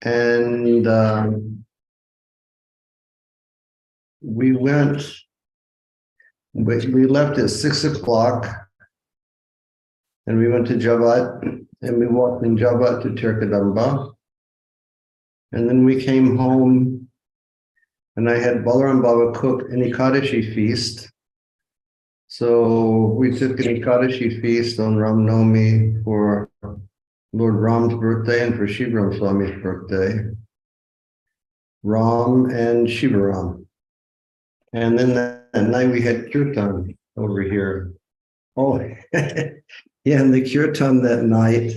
And we left at 6 o'clock, and we went to Jabat, and we walked in Jabat to Tirkadamba. And then we came home, and I had Balaram Baba cook an Ekadashi feast. So we took an Ekadashi feast on Ram Navami for Lord Ram's birthday and for Shivaram Swami's birthday. Ram and Shivaram. And then that night we had kirtan over here. Oh, yeah, and the kirtan that night,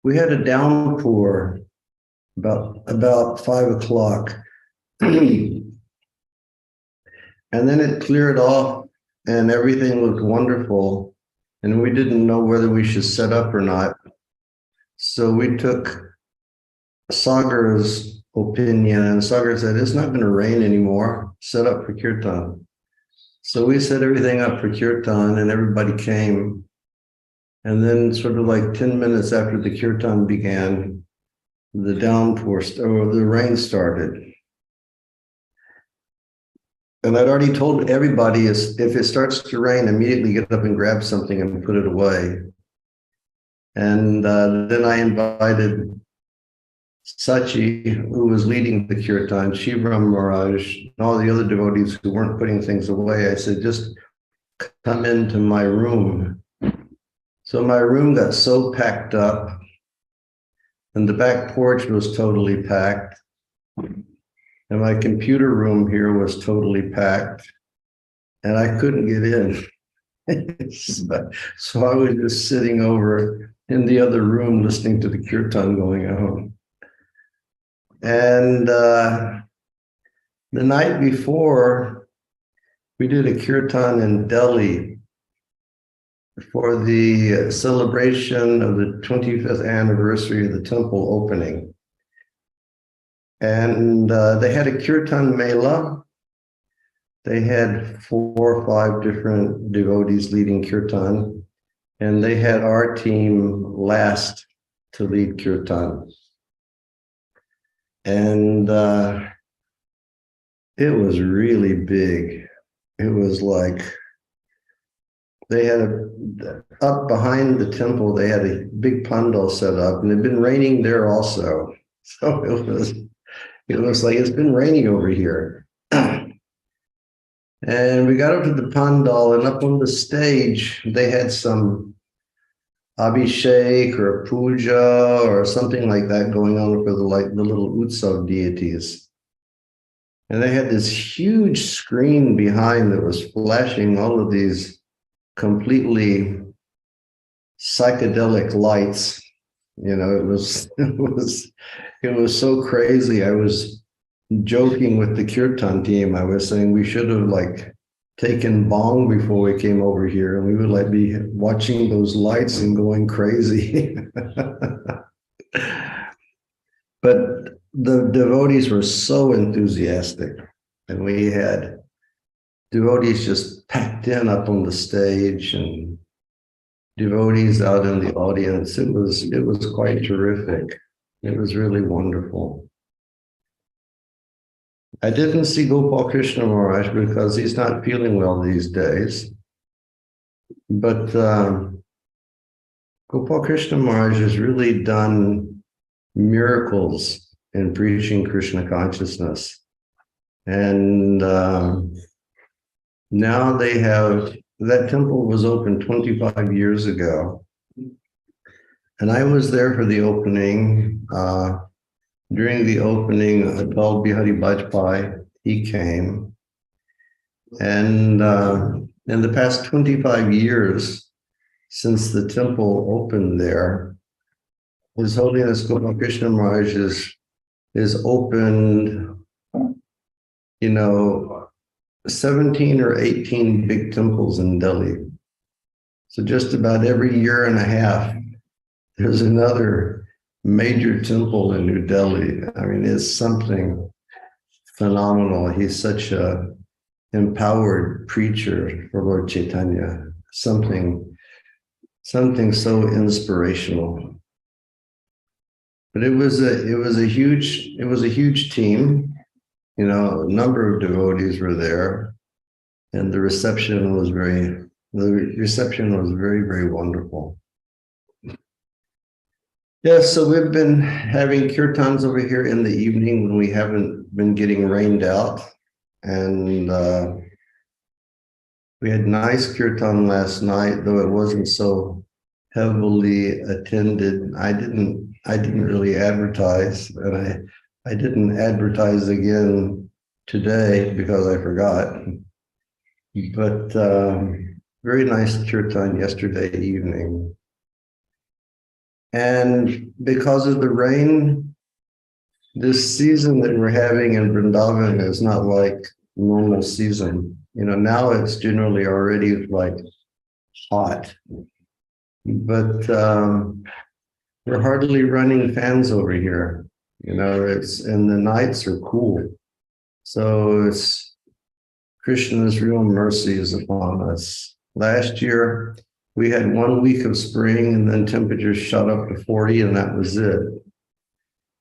we had a downpour about 5 o'clock. And then it cleared off and everything looked wonderful. And we didn't know whether we should set up or not. So we took Sagar's opinion, and Sagar said, it's not going to rain anymore. Set up for kirtan. So we set everything up for kirtan and everybody came. And then sort of like 10 minutes after the kirtan began, the downpour, or the rain started. And I'd already told everybody, if it starts to rain, immediately get up and grab something and put it away. And then I invited Sachi, who was leading the kirtan, Shivaram Maharaj, and all the other devotees who weren't putting things away. I said, just come into my room. So my room got so packed up, and the back porch was totally packed. And my computer room here was totally packed, and I couldn't get in. So I was just sitting over in the other room listening to the kirtan going on. And the night before, we did a kirtan in Delhi for the celebration of the 25th anniversary of the temple opening. And they had a kirtan mela. They had 4 or 5 different devotees leading kirtan, and they had our team last to lead kirtan. And it was really big. It was like they had up behind the temple, they had a big pandal set up, and it had been raining there also. So it was like, it's been raining over here. And we got up to the pandal, and up on the stage, they had some abhishek or puja or something like that going on for the little Utsav deities. And they had this huge screen behind that was flashing all of these completely psychedelic lights. You know, it was so crazy. I was joking with the kirtan team. I was saying we should have taken bong before we came over here, and we would be watching those lights and going crazy. But the devotees were so enthusiastic, and we had devotees just packed in up on the stage and devotees out in the audience. It was quite terrific. It was really wonderful. I didn't see Gopal Krishna Maharaj because he's not feeling well these days. But Gopal Krishna Maharaj has really done miracles in preaching Krishna consciousness. And now they have, that temple was opened 25 years ago. And I was there for the opening. During the opening, Atal Bihari Vajpayee, he came. And in the past 25 years, since the temple opened there, His Holiness Gopal Krishna Maharaj is opened, 17 or 18 big temples in Delhi. So just about every year and a half, there's another major temple in New Delhi. I mean, it's something phenomenal. He's such a empowered preacher for Lord Chaitanya. Something so inspirational. But it was a huge team. You know, a number of devotees were there, and the reception was very, very wonderful. Yes, so we've been having kirtans over here in the evening when we haven't been getting rained out. And we had nice kirtan last night, though it wasn't so heavily attended. I didn't really advertise, and I didn't advertise again today because I forgot. But very nice kirtan yesterday evening. And because of the rain, this season that we're having in Vrindavan is not like normal season. You know, now it's generally already like hot, but we're hardly running fans over here. You know, and the nights are cool. So it's Krishna's real mercy is upon us. Last year, we had 1 week of spring and then temperatures shot up to 40 and that was it.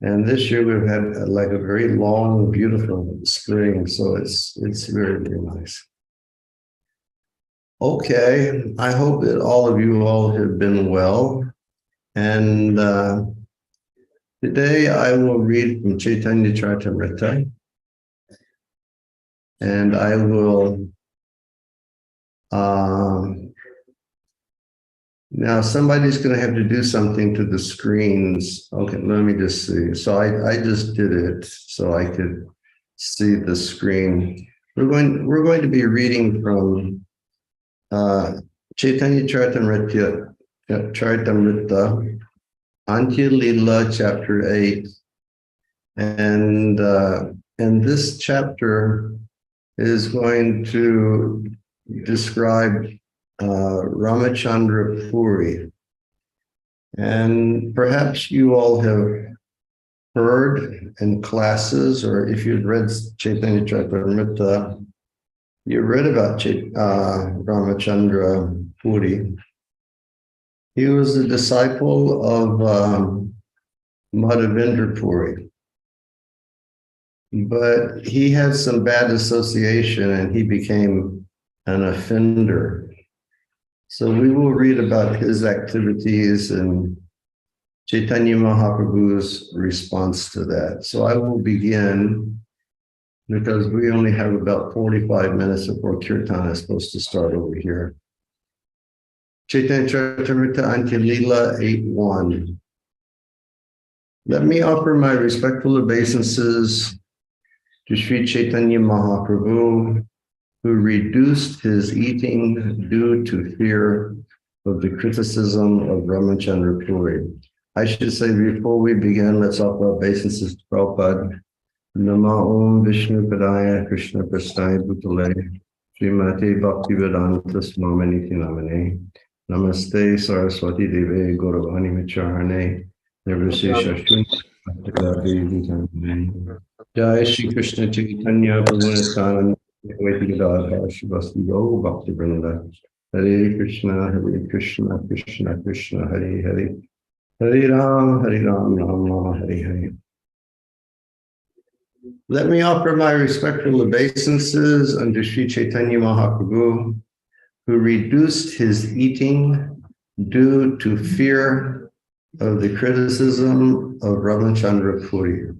And this year we've had like a very long, beautiful spring. So it's very, very nice. Okay, I hope that all of you all have been well. And today I will read from Chaitanya Charitamrita. And I will now somebody's going to have to do something to the screens. Okay, let me just see. So I just did it so I could see the screen. We're going to be reading from Chaitanya Charitamrita, Antya Lila, chapter 8. And this chapter is going to describe Ramachandra Puri. And perhaps you all have heard in classes, or if you've read Chaitanya Charitamrita, you read about Ramachandra Puri. He was a disciple of Madhavendra Puri. But he had some bad association and he became an offender. So we will read about his activities and Chaitanya Mahaprabhu's response to that. So I will begin because we only have about 45 minutes before Kirtan is supposed to start over here. Chaitanya Charitamrita Antya Lila 8.1. Let me offer my respectful obeisances to Sri Chaitanya Mahaprabhu, who reduced his eating due to fear of the criticism of Ramachandra Puri. I should say before we begin, let's offer obeisances to Prabhupada. Nama Om Vishnu Padaya Krishna Prasthaya Bhutale Srimati Bhaktivedanta Swami Namane Namaste Saraswati Deve Gauravani Macharane Nirvishesha Shunyata Jai Shri Krishna Chaitanya Prabhu Nityananda Shivasti Go Bhakti Vrinda Hare Krishna Krishna Krishna Hare Hare Hare Ram Ram Hare Hare. Let me offer my respectful obeisances unto Sri Chaitanya Mahaprabhu, who reduced his eating due to fear of the criticism of Ramachandra Puri.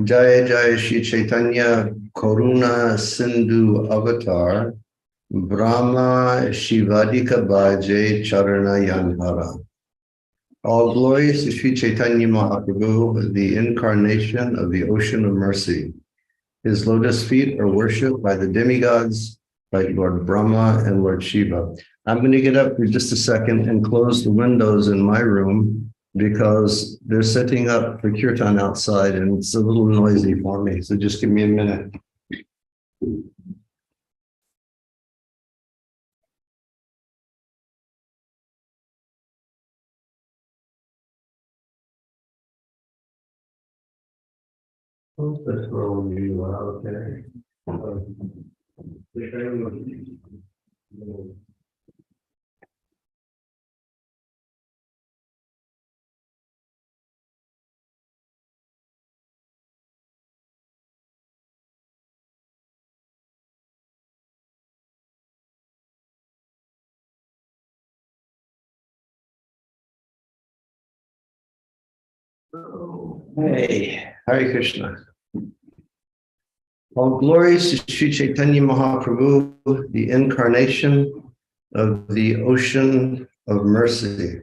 Jaya Jaya Shri Chaitanya Karuna Sindhu Avatar Brahma Shivadika Bhaje Charana Yanhara. All glories to Sri Chaitanya Mahaprabhu, the incarnation of the ocean of mercy. His lotus feet are worshipped by the demigods, like Lord Brahma and Lord Shiva. I'm going to get up for just a second and close the windows in my room because they're setting up for kirtan outside and it's a little noisy for me. So just give me a minute. That's where we'll be. Okay. Hey, Hare Krishna. All glories to Sri Chaitanya Mahaprabhu, the incarnation of the ocean of mercy.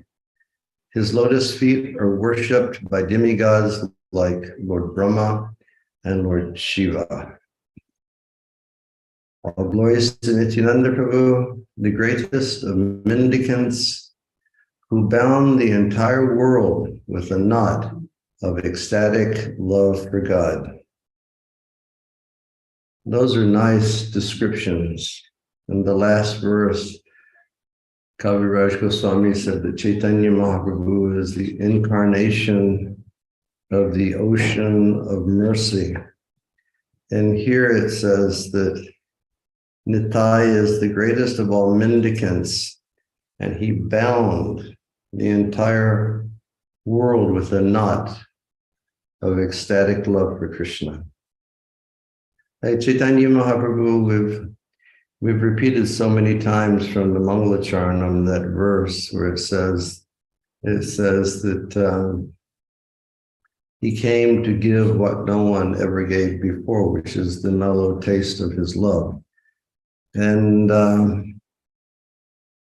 His lotus feet are worshipped by demigods like Lord Brahma and Lord Shiva. All glories to Nityananda Prabhu, the greatest of mendicants, who bound the entire world with a knot of ecstatic love for God. Those are nice descriptions. In the last verse, Kaviraj Goswami said that Chaitanya Mahaprabhu is the incarnation of the ocean of mercy. And here it says that Nitai is the greatest of all mendicants, and he bound the entire world with a knot of ecstatic love for Krishna. Hey, Chaitanya Mahaprabhu, we've repeated so many times from the Mangalacharanam that verse where it says that he came to give what no one ever gave before, which is the mellow taste of his love. And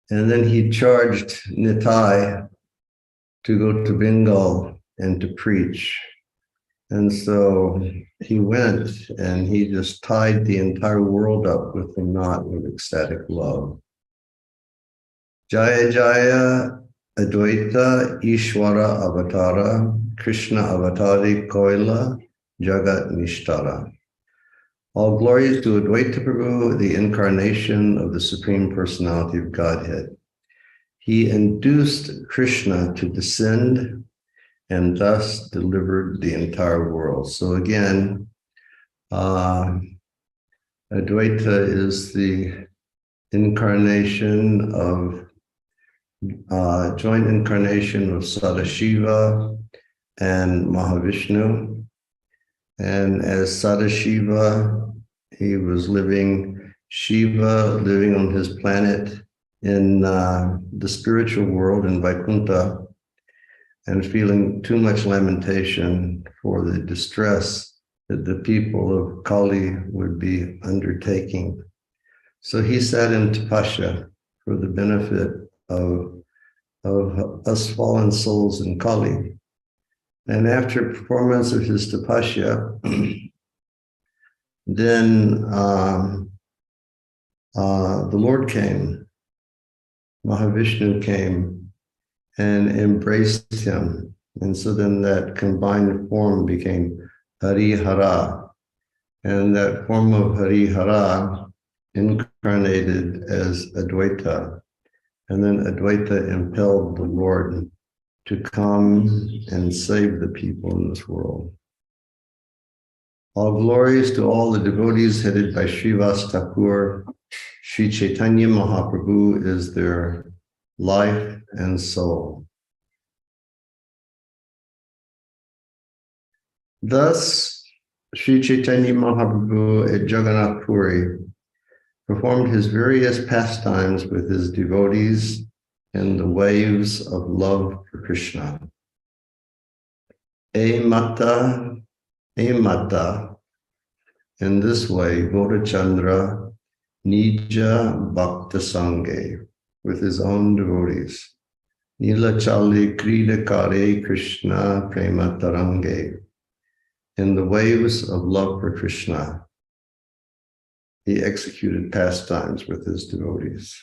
then he charged Nitai to go to Bengal and to preach. And so he went and he just tied the entire world up with a knot of ecstatic love. Jaya Jaya Advaita Ishwara Avatara Krishna Avatari Koila Jagat Nishtara. All glories to Advaita Prabhu, the incarnation of the Supreme Personality of Godhead. He induced Krishna to descend and thus delivered the entire world. So again, Advaita is the incarnation of, joint incarnation of Sadashiva and Mahavishnu. And as Sadashiva, he was Shiva living on his planet in the spiritual world in Vaikuntha, and feeling too much lamentation for the distress that the people of Kali would be undertaking. So he sat in tapasya for the benefit of us fallen souls in Kali. And after performance of his tapasya, then the Lord came, Mahavishnu came and embraced him. And so then that combined form became Harihara. And that form of Harihara incarnated as Advaita. And then Advaita impelled the Lord to come and save the people in this world. All glories to all the devotees headed by Srivas Thakur. Sri Chaitanya Mahaprabhu is their life and soul. Thus, Sri Chaitanya Mahaprabhu at Jagannath Puri performed his various pastimes with his devotees in the waves of love for Krishna. Mata, in this way, Gaurachandra Nija Bhakta Sanghe, with his own devotees. Nila Chali Krida Kare Krishna Prema Tarange. In the waves of love for Krishna, he executed pastimes with his devotees.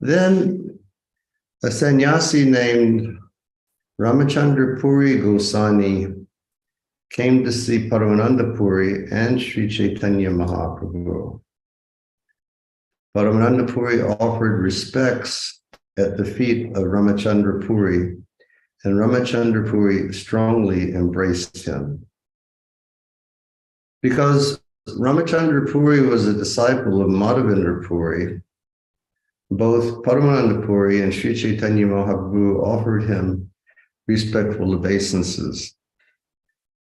Then a sannyasi named Ramachandra Puri Goswami came to see Paramananda Puri and Sri Chaitanya Mahaprabhu. Paramananda Puri offered respects at the feet of Ramachandra Puri, and Ramachandra Puri strongly embraced him. Because Ramachandra Puri was a disciple of Madhavendra Puri, both Paramananda Puri and Sri Chaitanya Mahaprabhu offered him respectful obeisances.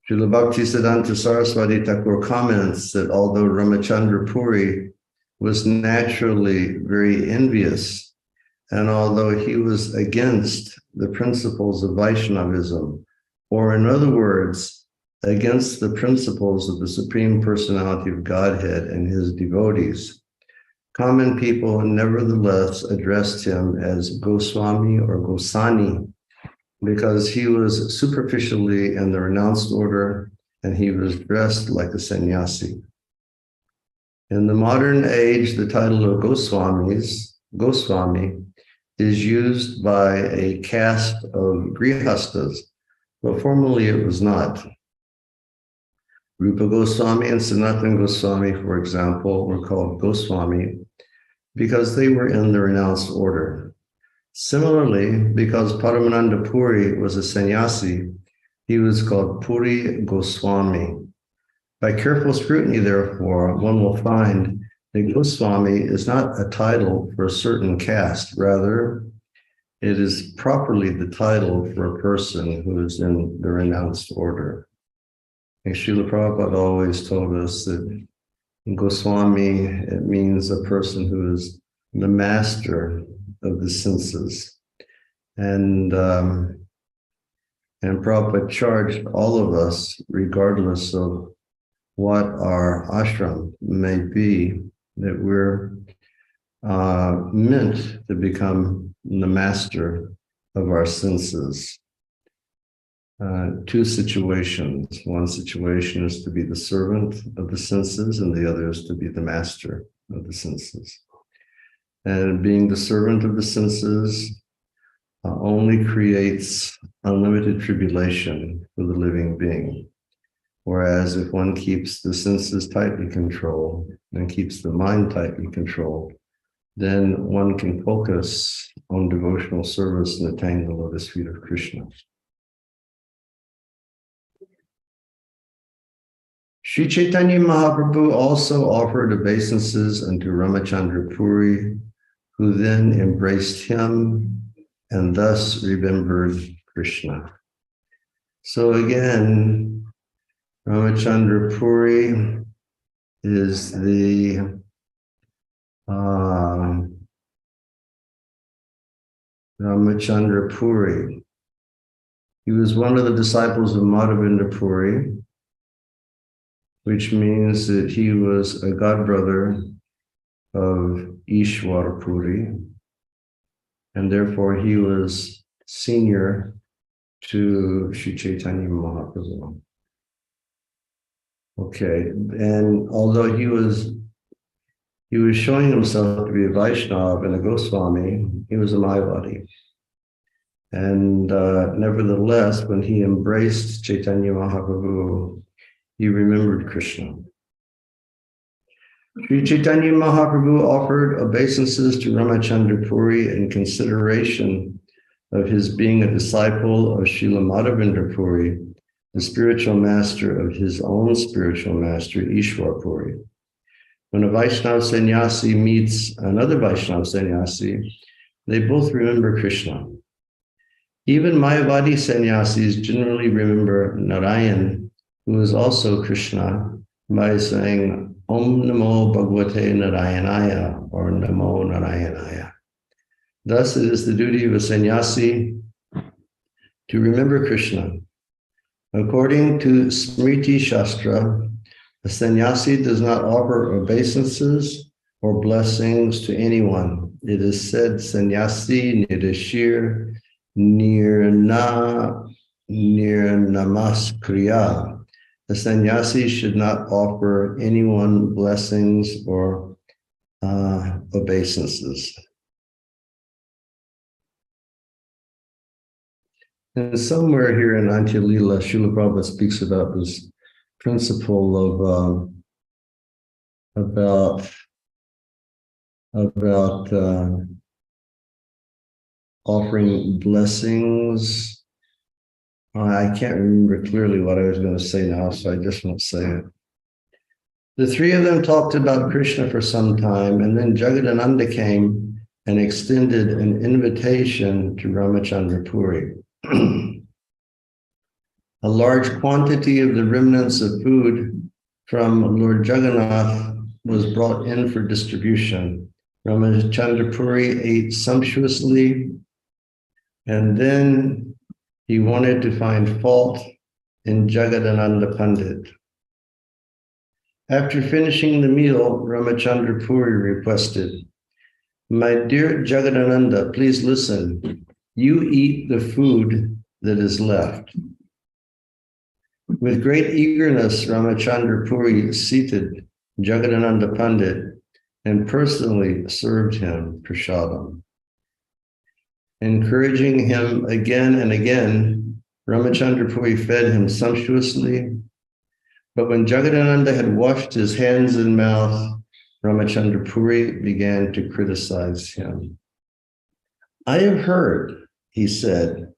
Srila Bhaktisiddhanta Saraswati Thakur comments that although Ramachandra Puri was naturally very envious And although he was against the principles of Vaishnavism, or in other words, against the principles of the Supreme Personality of Godhead and his devotees, common people nevertheless addressed him as Goswami or Gosani because he was superficially in the renounced order and he was dressed like a sannyasi. In the modern age, the title of Goswami, is used by a caste of grihastas, but formerly it was not. Rupa Goswami and Sanatana Goswami, for example, were called Goswami because they were in the renounced order. Similarly, because Paramananda Puri was a sannyasi, he was called Puri Goswami. By careful scrutiny, therefore, one will find that Goswami is not a title for a certain caste. Rather, it is properly the title for a person who is in the renounced order. And Srila Prabhupada always told us that Goswami, it means a person who is the master of the senses. And Prabhupada charged all of us, regardless of what our ashram may be, that we're meant to become the master of our senses. Two situations. One situation is to be the servant of the senses, and the other is to be the master of the senses. And being the servant of the senses only creates unlimited tribulation for the living being. Whereas if one keeps the senses tightly controlled and keeps the mind tightly controlled, then one can focus on devotional service and attain the lotus feet of Krishna. Sri Chaitanya Mahaprabhu also offered obeisances unto Ramachandra Puri, who then embraced him and thus remembered Krishna. So again, Ramachandra Puri is the Ramachandra Puri. He was one of the disciples of Madhavinda Puri, which means that he was a godbrother of Ishwara Puri, and therefore he was senior to Sri Chaitanya Mahaprabhu. Okay, and although he was showing himself to be a Vaishnava and a Goswami, he was a Mayavadi. And nevertheless, when he embraced Chaitanya Mahaprabhu, he remembered Krishna. Sri Chaitanya Mahaprabhu offered obeisances to Ramachandra Puri in consideration of his being a disciple of Srila Madhavendra Puri, the spiritual master of his own spiritual master, Ishwar Puri. When a Vaishnava sannyasi meets another Vaishnava sannyasi, they both remember Krishna. Even Mayavadi sannyasis generally remember Narayan, who is also Krishna, by saying Om Namo Bhagavate Narayanaya or Namo Narayanaya. Thus, it is the duty of a sannyasi to remember Krishna. According to Smriti Shastra, a sannyasi does not offer obeisances or blessings to anyone. It is said, sannyasi nirashir nirnamaskriya. The sannyasi should not offer anyone blessings or obeisances. And somewhere here in Antya Lila, Srila Prabhupada speaks about this principle of about offering blessings. I can't remember clearly what I was going to say now, so I just won't say it. The three of them talked about Krishna for some time, and then Jagadananda came and extended an invitation to Ramachandra Puri. A large quantity of the remnants of food from Lord Jagannath was brought in for distribution, Ramachandra Puri ate sumptuously, and then he wanted to find fault in Jagadananda Pandit. After finishing the meal, Ramachandra Puri requested, "My dear Jagadananda, please listen. You eat the food that is left." With great eagerness, Ramachandra Puri seated Jagadananda Pandit and personally served him prasadam. Encouraging him again and again, Ramachandra Puri fed him sumptuously. But when Jagadananda had washed his hands and mouth, Ramachandra Puri began to criticize him. "I have heard," he said,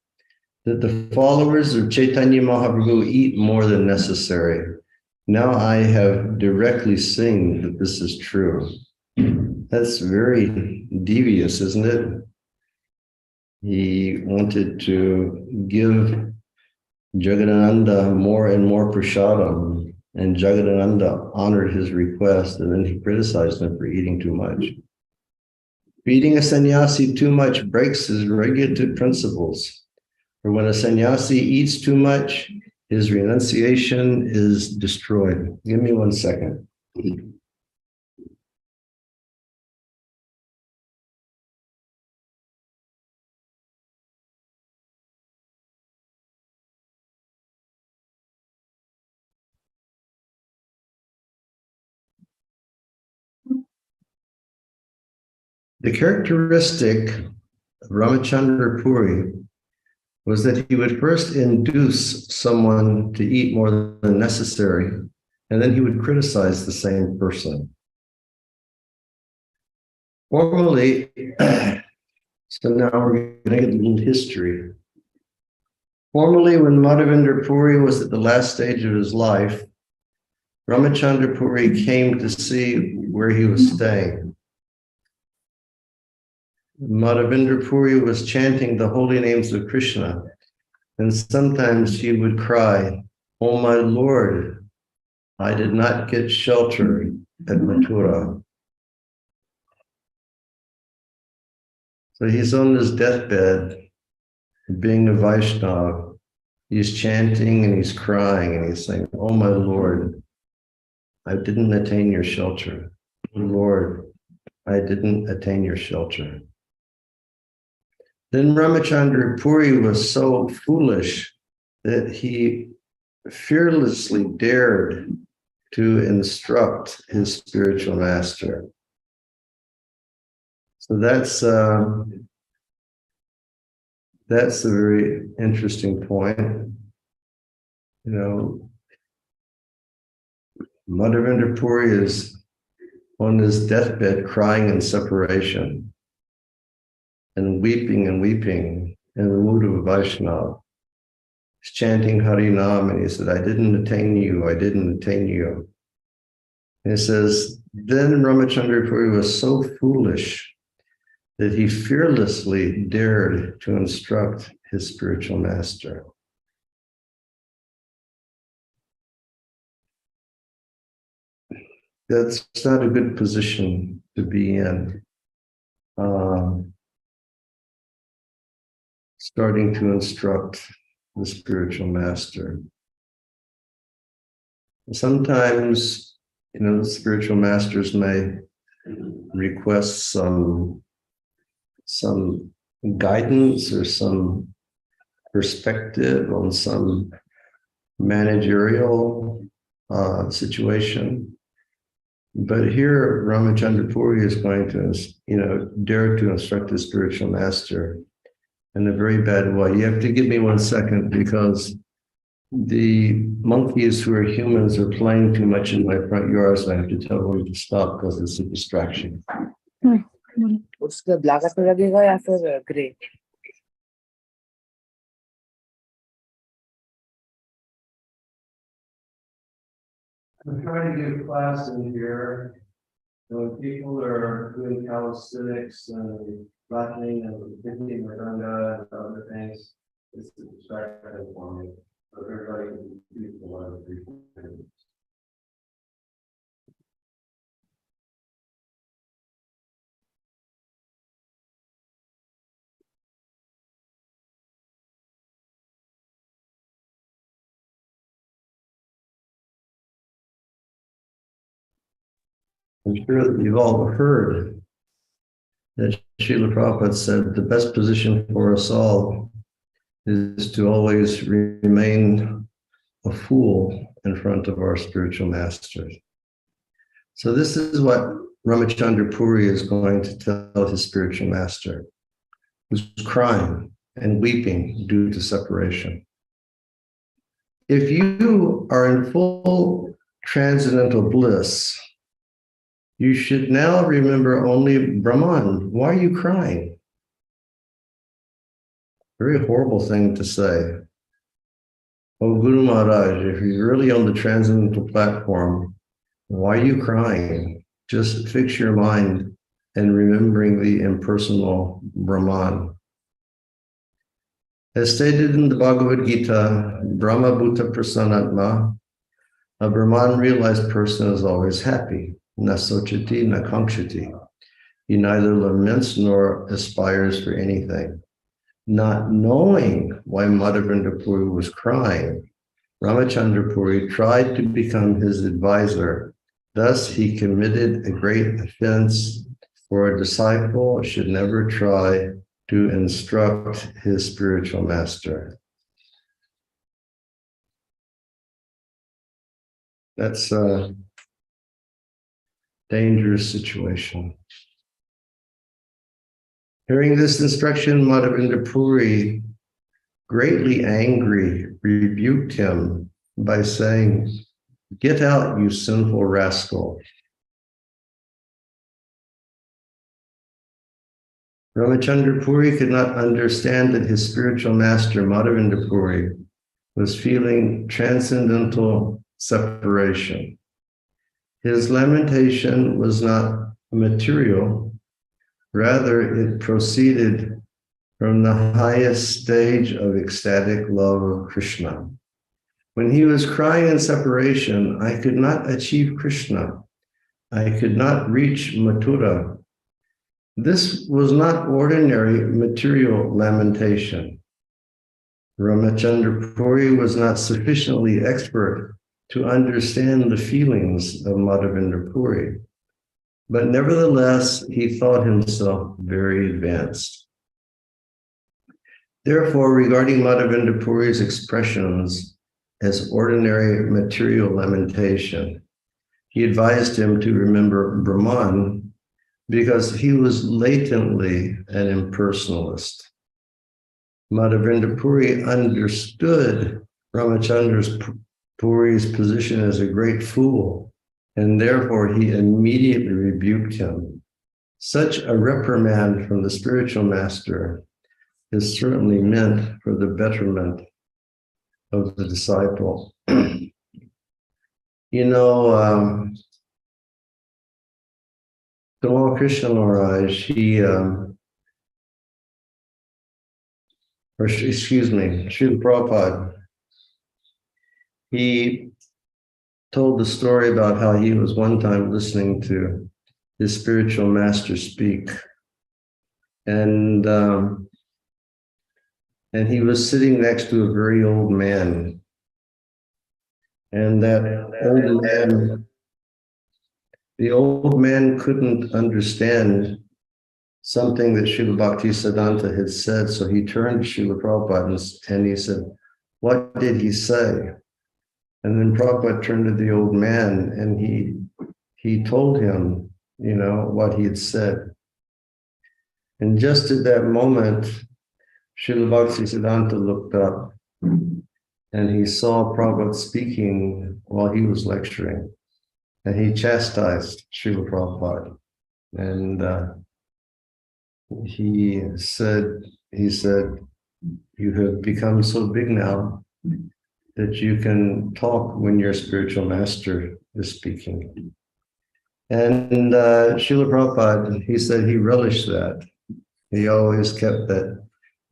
"that the followers of Chaitanya Mahaprabhu eat more than necessary. Now I have directly seen that this is true." That's very devious, isn't it? He wanted to give Jagadananda more and more prasadam, and Jagadananda honored his request, and then he criticized him for eating too much. Feeding a sannyasi too much breaks his regulative principles. For when a sannyasi eats too much, his renunciation is destroyed. Give me 1 second. The characteristic of Ramachandra Puri was that he would first induce someone to eat more than necessary, and then he would criticize the same person. Formally, so now we're going to get a little history. Formerly, when Madhavendra Puri was at the last stage of his life, Ramachandra Puri came to see where he was staying. Madhavendra Puri was chanting the holy names of Krishna, and sometimes he would cry, "Oh my Lord, I did not get shelter at Mathura." So he's on his deathbed, being a Vaishnava. He's chanting and he's crying and he's saying, "Oh my Lord, I didn't attain your shelter. Lord, I didn't attain your shelter." Then Ramachandra Puri was so foolish that he fearlessly dared to instruct his spiritual master. So that's a very interesting point. You know, Madhavendra Puri is on his deathbed crying in separation and weeping in the mood of a Vaishnava. He's chanting Harinam and he said, "I didn't attain you, I didn't attain you." And he says, then Ramachandra Puri was so foolish that he fearlessly dared to instruct his spiritual master. That's not a good position to be in. Starting to instruct the spiritual master. Sometimes, the spiritual masters may request some guidance or some perspective on some managerial situation. But here, Ramachandra Puri is going to, dare to instruct his spiritual master in a very bad way. You have to give me 1 second because the monkeys who are humans are playing too much in my front yard, so I have to tell them to stop because it's a distraction. उसका black पे लगेगा या फिर grey? I'm trying to give class in here. When people are doing calisthenics and flattening and picking Ganga and other things, it's a distraction for me. So everybody can use a lot of people. I'm sure that you've all heard that Srila Prabhupada said the best position for us all is to always remain a fool in front of our spiritual masters. So this is what Ramachandra Puri is going to tell his spiritual master, who's crying and weeping due to separation. If you are in full transcendental bliss, you should now remember only Brahman. Why are you crying? Very horrible thing to say. Oh, Guru Maharaj, if you're really on the transcendental platform, why are you crying? Just fix your mind and remembering the impersonal Brahman. As stated in the Bhagavad Gita, Brahma Bhuta Prasanatma, a Brahman realized person is always happy. Na sochati, na kankshati. He neither laments nor aspires for anything. Not knowing why Madhavendra Puri was crying, Ramachandra Puri tried to become his advisor. Thus, he committed a great offense, for a disciple should never try to instruct his spiritual master. That's a dangerous situation. Hearing this instruction, Madhavendra Puri, greatly angry, rebuked him by saying, "Get out, you sinful rascal." Ramachandra Puri could not understand that his spiritual master, Madhavendra Puri, was feeling transcendental separation. His lamentation was not material, rather it proceeded from the highest stage of ecstatic love of Krishna. When he was crying in separation, I could not achieve Krishna. I could not reach Mathura. This was not ordinary material lamentation. Ramachandra Puri was not sufficiently expert to understand the feelings of Madhavendra Puri, but nevertheless, he thought himself very advanced. Therefore, regarding Madhavendra Puri's expressions as ordinary material lamentation, he advised him to remember Brahman because he was latently an impersonalist. Madhavendra Puri understood Ramachandra Puri's position as a great fool, and therefore he immediately rebuked him. Such a reprimand from the spiritual master is certainly meant for the betterment of the disciple. You know, Lord Krishna Maharaj, Srila Prabhupada, he told the story about how he was one time listening to his spiritual master speak, and he was sitting next to a very old man, and the old man couldn't understand something that Srila Bhaktisiddhanta had said, so he turned to Srila Prabhupada and he said, "What did he say?" And then Prabhupada turned to the old man and he told him, you know, what he had said. And just at that moment, Srila Bhaktisiddhanta looked up and he saw Prabhupada speaking while he was lecturing. And he chastised Srila Prabhupada. And he said, "You have become so big now that you can talk when your spiritual master is speaking." And Srila Prabhupada, he said he relished that. He always kept that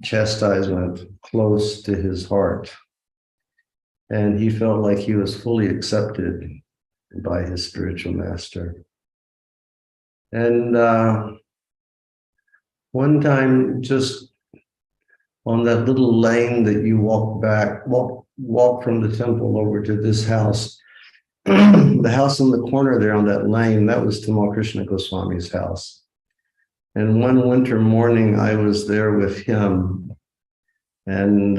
chastisement close to his heart. And he felt like he was fully accepted by his spiritual master. And one time, just on that little lane that you walk from the temple over to this house, the house in the corner there on that lane, that was Tamal Krishna Goswami's house. And one winter morning, I was there with him, and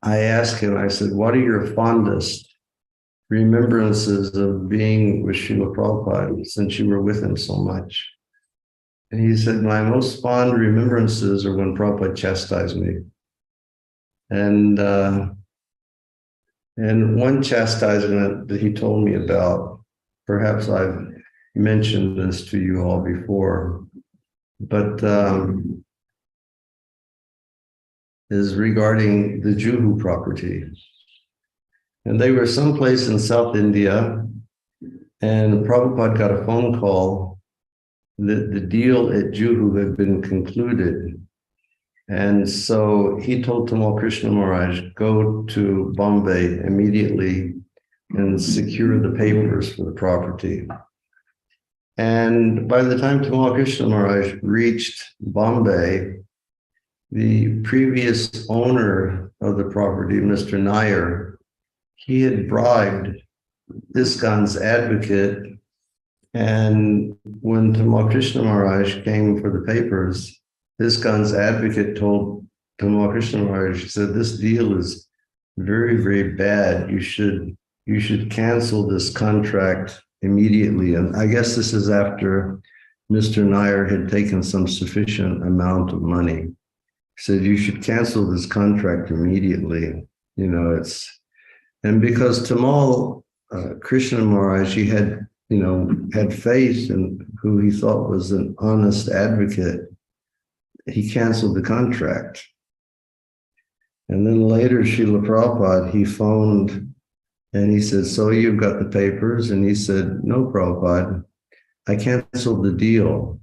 I asked him, I said, what are your fondest remembrances of being with Srila Prabhupada since you were with him so much? And he said, my most fond remembrances are when Prabhupada chastised me. And one chastisement that he told me about, perhaps I've mentioned this to you all before, but is regarding the Juhu property. And they were someplace in South India, and Prabhupada got a phone call that the deal at Juhu had been concluded. And so he told Tamal Krishna Maharaj, go to Bombay immediately and secure the papers for the property. And by the time Tamal Krishna Maharaj reached Bombay, the previous owner of the property, Mr. Nair, he had bribed ISKCON's advocate. And when Tamal Krishna Maharaj came for the papers, ISKCON's advocate told Tamal Krishna Maharaj, he said, this deal is very, very bad. You should cancel this contract immediately. And I guess this is after Mr. Nair had taken some sufficient amount of money. He said, you should cancel this contract immediately. You know, and because Tamal Krishna Maharaj, he had faith in who he thought was an honest advocate, he canceled the contract. And then later, Srila Prabhupada, he phoned and he said, so you've got the papers? And he said, no, Prabhupada, I canceled the deal.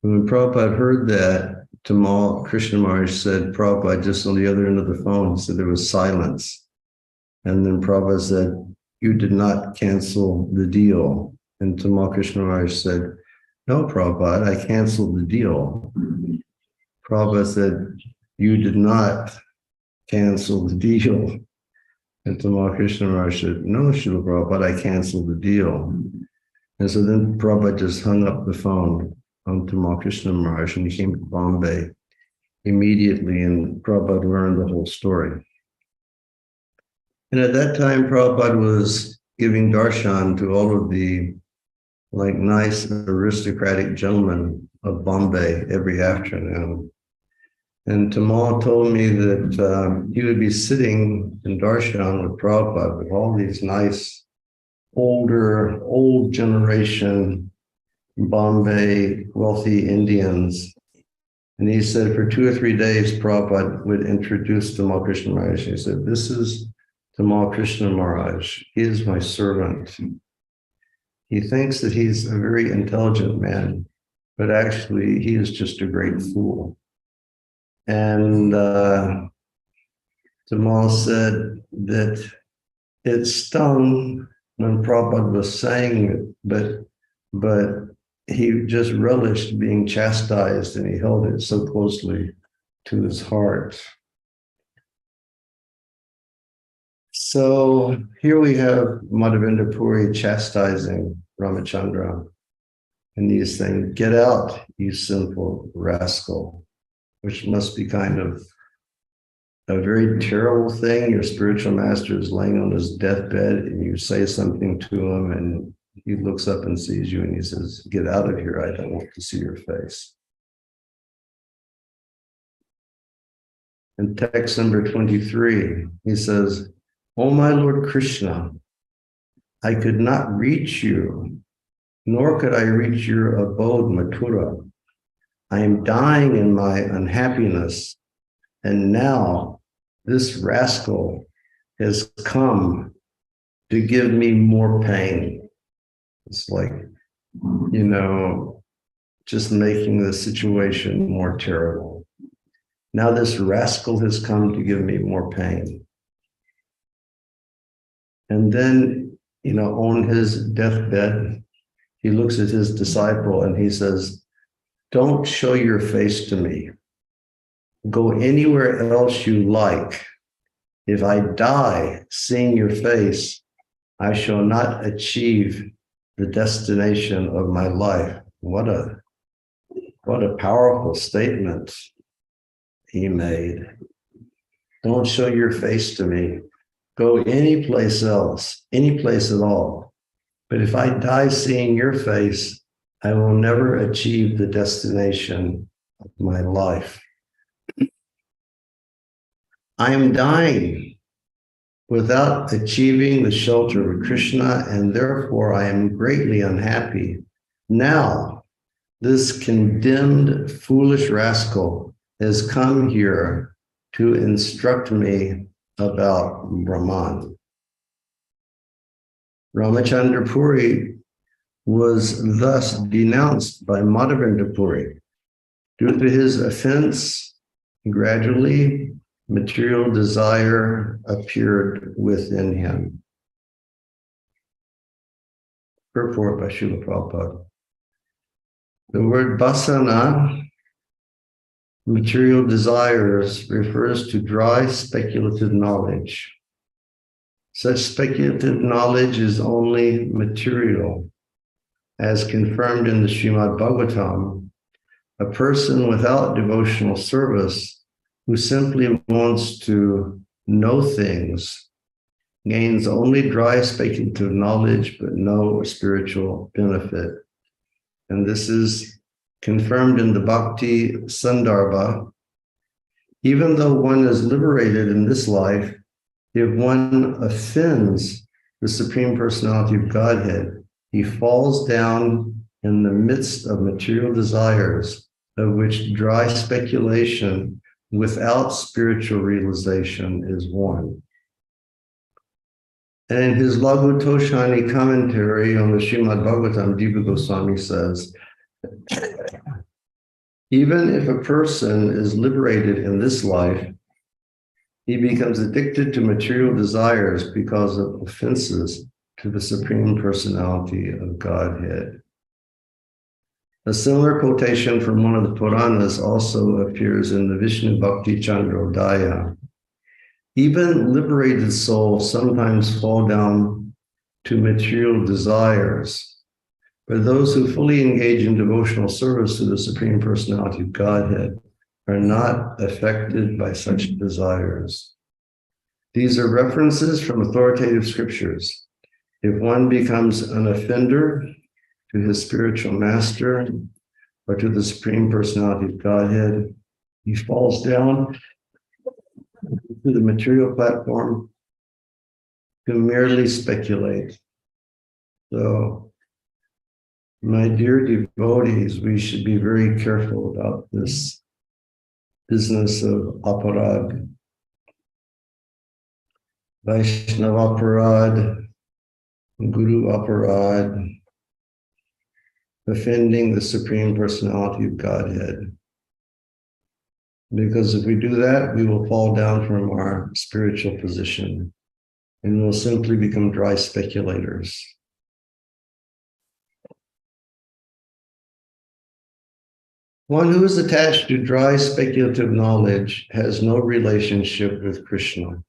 And when Prabhupada heard that, Tamal Krishna Maharaj said, Prabhupada, just on the other end of the phone, he said there was silence. And then Prabhupada said, you did not cancel the deal. And Tamal Krishna Maharaj said, no, Prabhupada, I canceled the deal. Prabhupada said, you did not cancel the deal. And Tamal Krishna Maharaj said, no, Srila Prabhupada, I canceled the deal. And so then Prabhupada just hung up the phone on Tamal Krishna Maharaj, and he came to Bombay immediately, and Prabhupada learned the whole story. And at that time, Prabhupada was giving darshan to all of the nice aristocratic gentlemen of Bombay every afternoon. And Tamal told me that he would be sitting in darshan with Prabhupada with all these nice, old generation Bombay wealthy Indians. And he said for 2 or 3 days, Prabhupada would introduce Tamal Krishna Maharaj. He said, this is Tamal Krishna Maharaj. He is my servant. He thinks that he's a very intelligent man, but actually he is just a great fool. And Tamal said that it stung when Prabhupada was saying it, but he just relished being chastised, and he held it so closely to his heart. So here we have Madhavendra Puri chastising Ramachandra, and he's saying, get out, you sinful rascal, which must be kind of a very terrible thing. Your spiritual master is laying on his deathbed, and you say something to him, and he looks up and sees you, and he says, get out of here, I don't want to see your face. In text number 23, he says, O my Lord Kṛṣṇa, I could not reach you, nor could I reach your abode, Mathura. I am dying in my unhappiness, and now this rascal has come to give me more pain. It's like, just making the situation more terrible. Now this rascal has come to give me more pain. And then, on his deathbed, he looks at his disciple and he says, don't show your face to me. Go anywhere else you like, if I die seeing your face, I shall not achieve the destination of my life. What a powerful statement he made. Don't show your face to me. Go any place else, any place at all. But if I die seeing your face, I will never achieve the destination of my life. I am dying without achieving the shelter of Krishna, and therefore I am greatly unhappy. Now, this condemned foolish rascal has come here to instruct me about Brahman. Ramachandra Puri was thus denounced by Madhavendra Puri. Due to his offense, gradually material desire appeared within him. Purport by Srila Prabhupada. The word vasana, material desires, refers to dry speculative knowledge. Such speculative knowledge is only material. As confirmed in the Srimad Bhagavatam, a person without devotional service who simply wants to know things gains only dry speculative knowledge, but no spiritual benefit. And this is confirmed in the Bhakti Sandarbha. Even though one is liberated in this life, if one offends the Supreme Personality of Godhead, he falls down in the midst of material desires, of which dry speculation without spiritual realization is one. And in his Laghu Toshani commentary on the Srimad Bhagavatam, Diva Goswami says, even if a person is liberated in this life, he becomes addicted to material desires because of offenses to the Supreme Personality of Godhead. A similar quotation from one of the Puranas also appears in the Vishnu Bhakti Chandrodaya. Even liberated souls sometimes fall down to material desires, but those who fully engage in devotional service to the Supreme Personality of Godhead are not affected by such desires. These are references from authoritative scriptures. If one becomes an offender to his spiritual master or to the Supreme Personality of Godhead, he falls down to the material platform to merely speculate. So, my dear devotees, we should be very careful about this business of aparad, Vaishnava aparad, Guru aparad, offending the Supreme Personality of Godhead. Because if we do that, we will fall down from our spiritual position and we'll simply become dry speculators. One who is attached to dry speculative knowledge has no relationship with Krishna.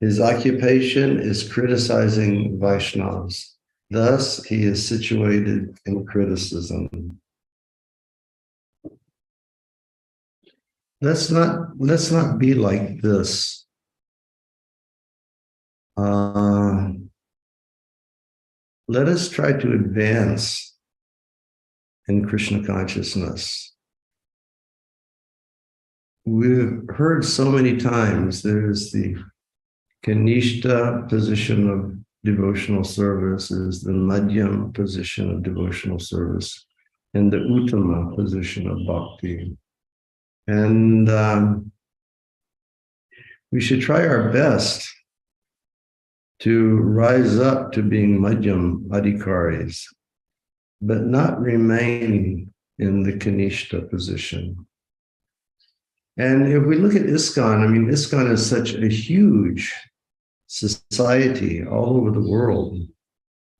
His occupation is criticizing Vaishnavas. Thus, he is situated in criticism. Let's not be like this. Let us try to advance in Krishna consciousness. We've heard so many times there's the Kanishta position of devotional service, is the Madhyam position of devotional service, and the Uttama position of bhakti. And we should try our best to rise up to being Madhyam Adhikaris, but not remain in the Kanishta position. And if we look at ISKCON, I mean, ISKCON is such a huge society all over the world.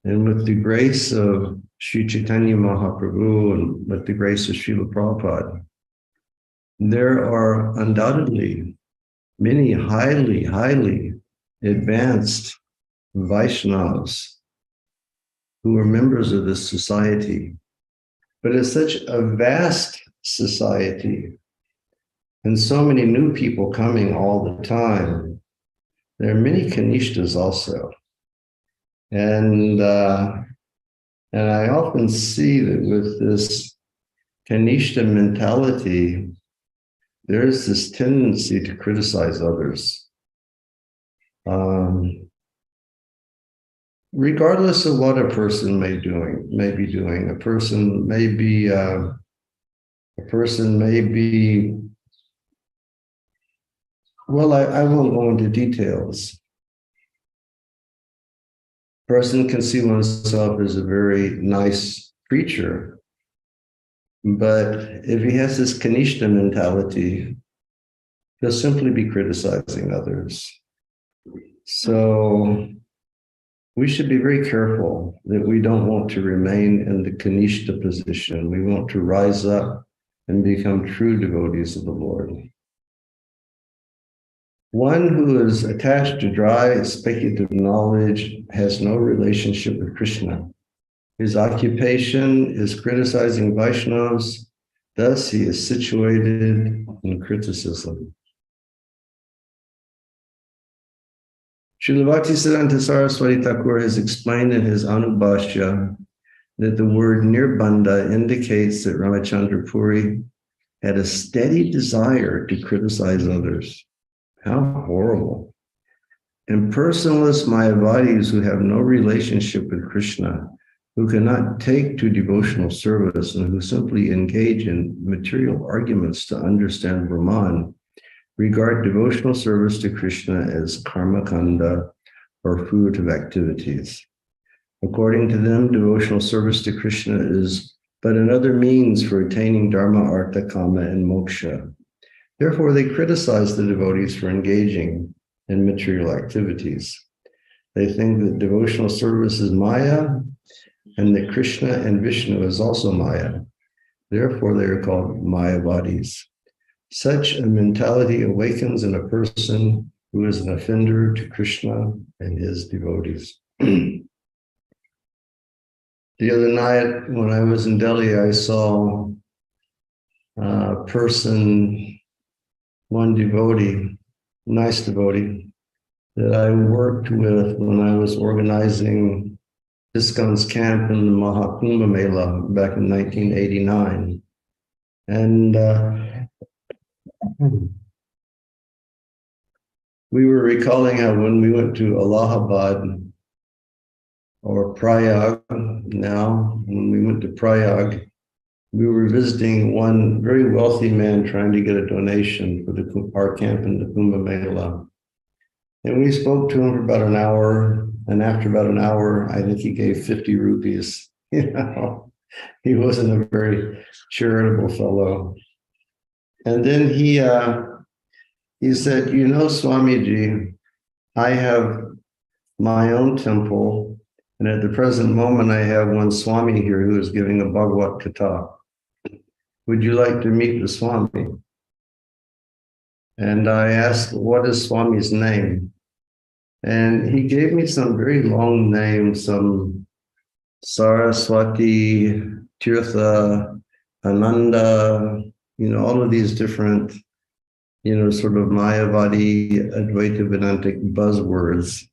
And with the grace of Sri Chaitanya Mahaprabhu and with the grace of Srila Prabhupada, there are undoubtedly many highly advanced Vaishnavas who are members of this society. But it's such a vast society and so many new people coming all the time. There are many Kanishtas also. And I often see that with this Kanishta mentality, there is this tendency to criticize others. Regardless of what a person may be doing, a person may be well, I won't go into details. A person can see oneself as a very nice creature, but if he has this Kanishta mentality, he'll simply be criticizing others. So we should be very careful that we don't want to remain in the Kanishta position. We want to rise up and become true devotees of the Lord. One who is attached to dry, speculative knowledge has no relationship with Krishna. His occupation is criticizing Vaishnavas, thus he is situated in criticism. Srila Bhaktisiddhanta Saraswati Thakur has explained in his Anubhashya that the word nirbandha indicates that Ramachandra Puri had a steady desire to criticize others. How horrible. Impersonalist Mayavadis who have no relationship with Krishna, who cannot take to devotional service and who simply engage in material arguments to understand Brahman, regard devotional service to Krishna as karma kanda or fruitive activities. According to them, devotional service to Krishna is but another means for attaining dharma, artha, kama, and moksha. Therefore, they criticize the devotees for engaging in material activities. They think that devotional service is maya, and that Krishna and Vishnu is also maya. Therefore, they are called mayavadis. Such a mentality awakens in a person who is an offender to Krishna and his devotees. The other night, when I was in Delhi, I saw a person, one devotee, nice devotee, that I worked with when I was organizing ISKCON's camp in the Maha-Kumbh Mela back in 1989. And we were recalling how when we went to Allahabad, or Prayag now, when we went to Prayag, we were visiting one very wealthy man trying to get a donation for our camp in the Kumbh Mela. And we spoke to him for about an hour, and after about an hour, I think he gave 50 rupees. You know, he wasn't a very charitable fellow. And then he said, you know, Swamiji, I have my own temple, and at the present moment, I have one Swami here who is giving a Bhagavad Gita. Would you like to meet the Swami? And I asked, what is Swami's name? And he gave me some very long names, some Saraswati, Tirtha, Ananda, you know, all of these different, you know, sort of Mayavadi, Advaita Vedantic buzzwords.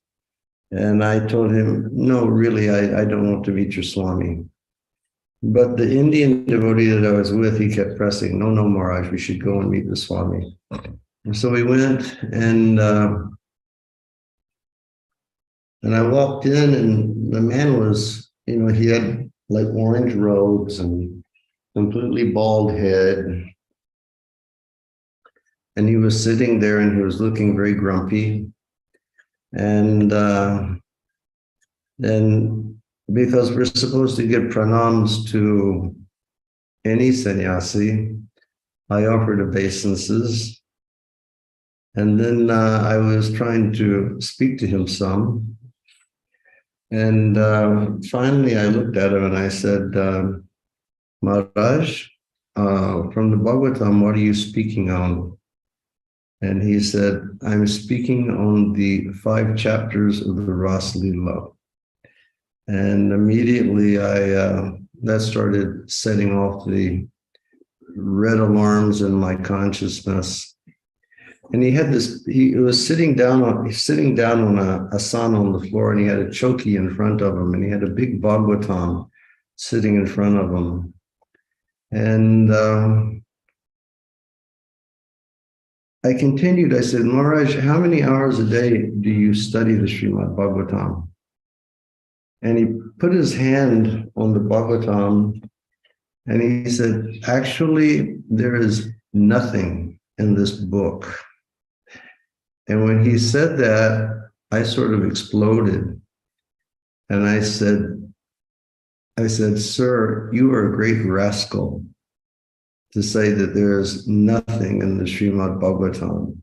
And I told him, no, really, I don't want to meet your Swami. But the Indian devotee that I was with, he kept pressing, no, Maharaj, we should go and meet the Swami. And so we went, and I walked in, and the man was, you know, he had like orange robes and completely bald head. And he was sitting there, and he was looking very grumpy. And then, because we're supposed to give pranams to any sannyasi, I offered obeisances. And then I was trying to speak to him some. And finally, I looked at him and I said, Maharaj, from the Bhagavatam, what are you speaking on? And he said, I'm speaking on the 5 chapters of the Ras Lila. And immediately that started setting off the red alarms in my consciousness. And he was sitting down on a asana on the floor, and he had a choki in front of him, and he had a big Bhagavatam sitting in front of him. And I continued, I said, Maharaj, how many hours a day do you study the Srimad Bhagavatam? And he put his hand on the Bhagavatam, and he said, actually, there is nothing in this book. And when he said that, I sort of exploded. And I said, sir, you are a great rascal to say that there is nothing in the Srimad Bhagavatam.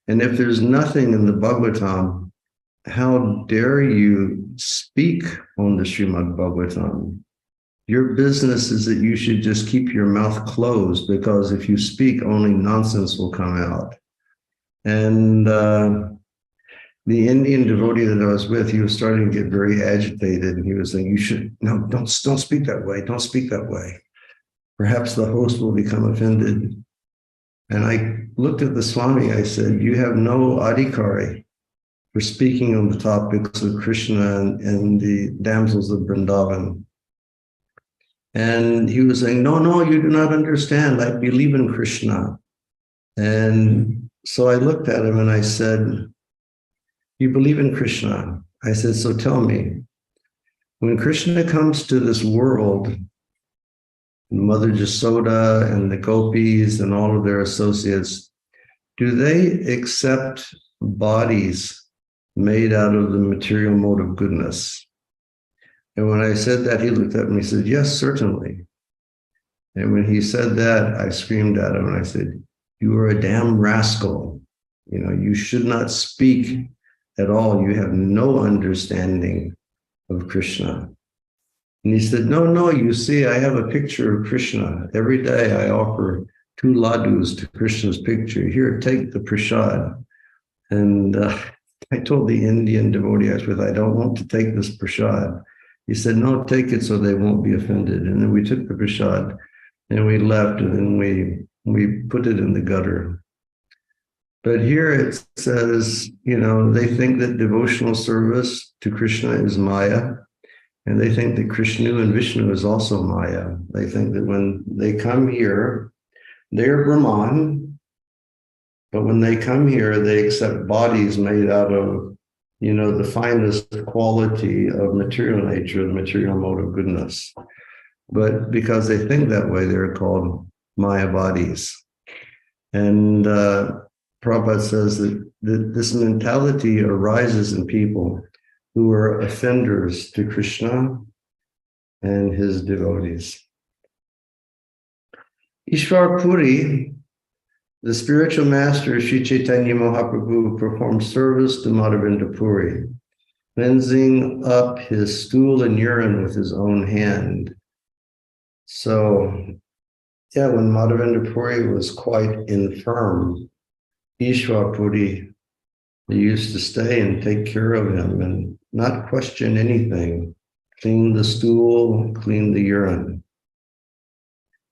And if there's nothing in the Bhagavatam, how dare you speak on the Srimad Bhagavatam? Your business is that you should just keep your mouth closed, because if you speak, only nonsense will come out. And the Indian devotee that I was with, he was starting to get very agitated, and he was saying, don't speak that way. Don't speak that way. Perhaps the host will become offended. And I looked at the Swami, I said, you have no adhikari for speaking on the topics of Krishna and the damsels of Vrindavan. And he was saying, no, you do not understand. I believe in Krishna. And so I looked at him and I said, you believe in Krishna? I said, so tell me, when Krishna comes to this world, Mother Jasoda and the gopis and all of their associates, do they accept bodies made out of the material mode of goodness? And when I said that, he looked at me and said, yes, certainly. And when he said that, I screamed at him and I said, you are a damn rascal. You should not speak at all. You have no understanding of Krishna. And he said, no, you see, I have a picture of Krishna. Every day I offer 2 ladus to Krishna's picture. Here, take the prasad. And I told the Indian devotee I was with, I don't want to take this prasad. He said, no, take it so they won't be offended. And then we took the prasad and we left, and then we put it in the gutter. But here it says, they think that devotional service to Krishna is Maya, and they think that Krishna and Vishnu is also Maya. They think that when they come here, they're Brahman, but when they come here, they accept bodies made out of, the finest quality of material nature, the material mode of goodness. But because they think that way, they're called Maya bodies. And Prabhupada says that this mentality arises in people who are offenders to Krishna and his devotees. Ishwar Puri, the spiritual master Sri Chaitanya Mahaprabhu, performed service to Madhavinda Puri, cleansing up his stool and urine with his own hand. So, when Madhavinda Puri was quite infirm, Ishwar Puri used to stay and take care of him and not question anything, clean the stool, clean the urine.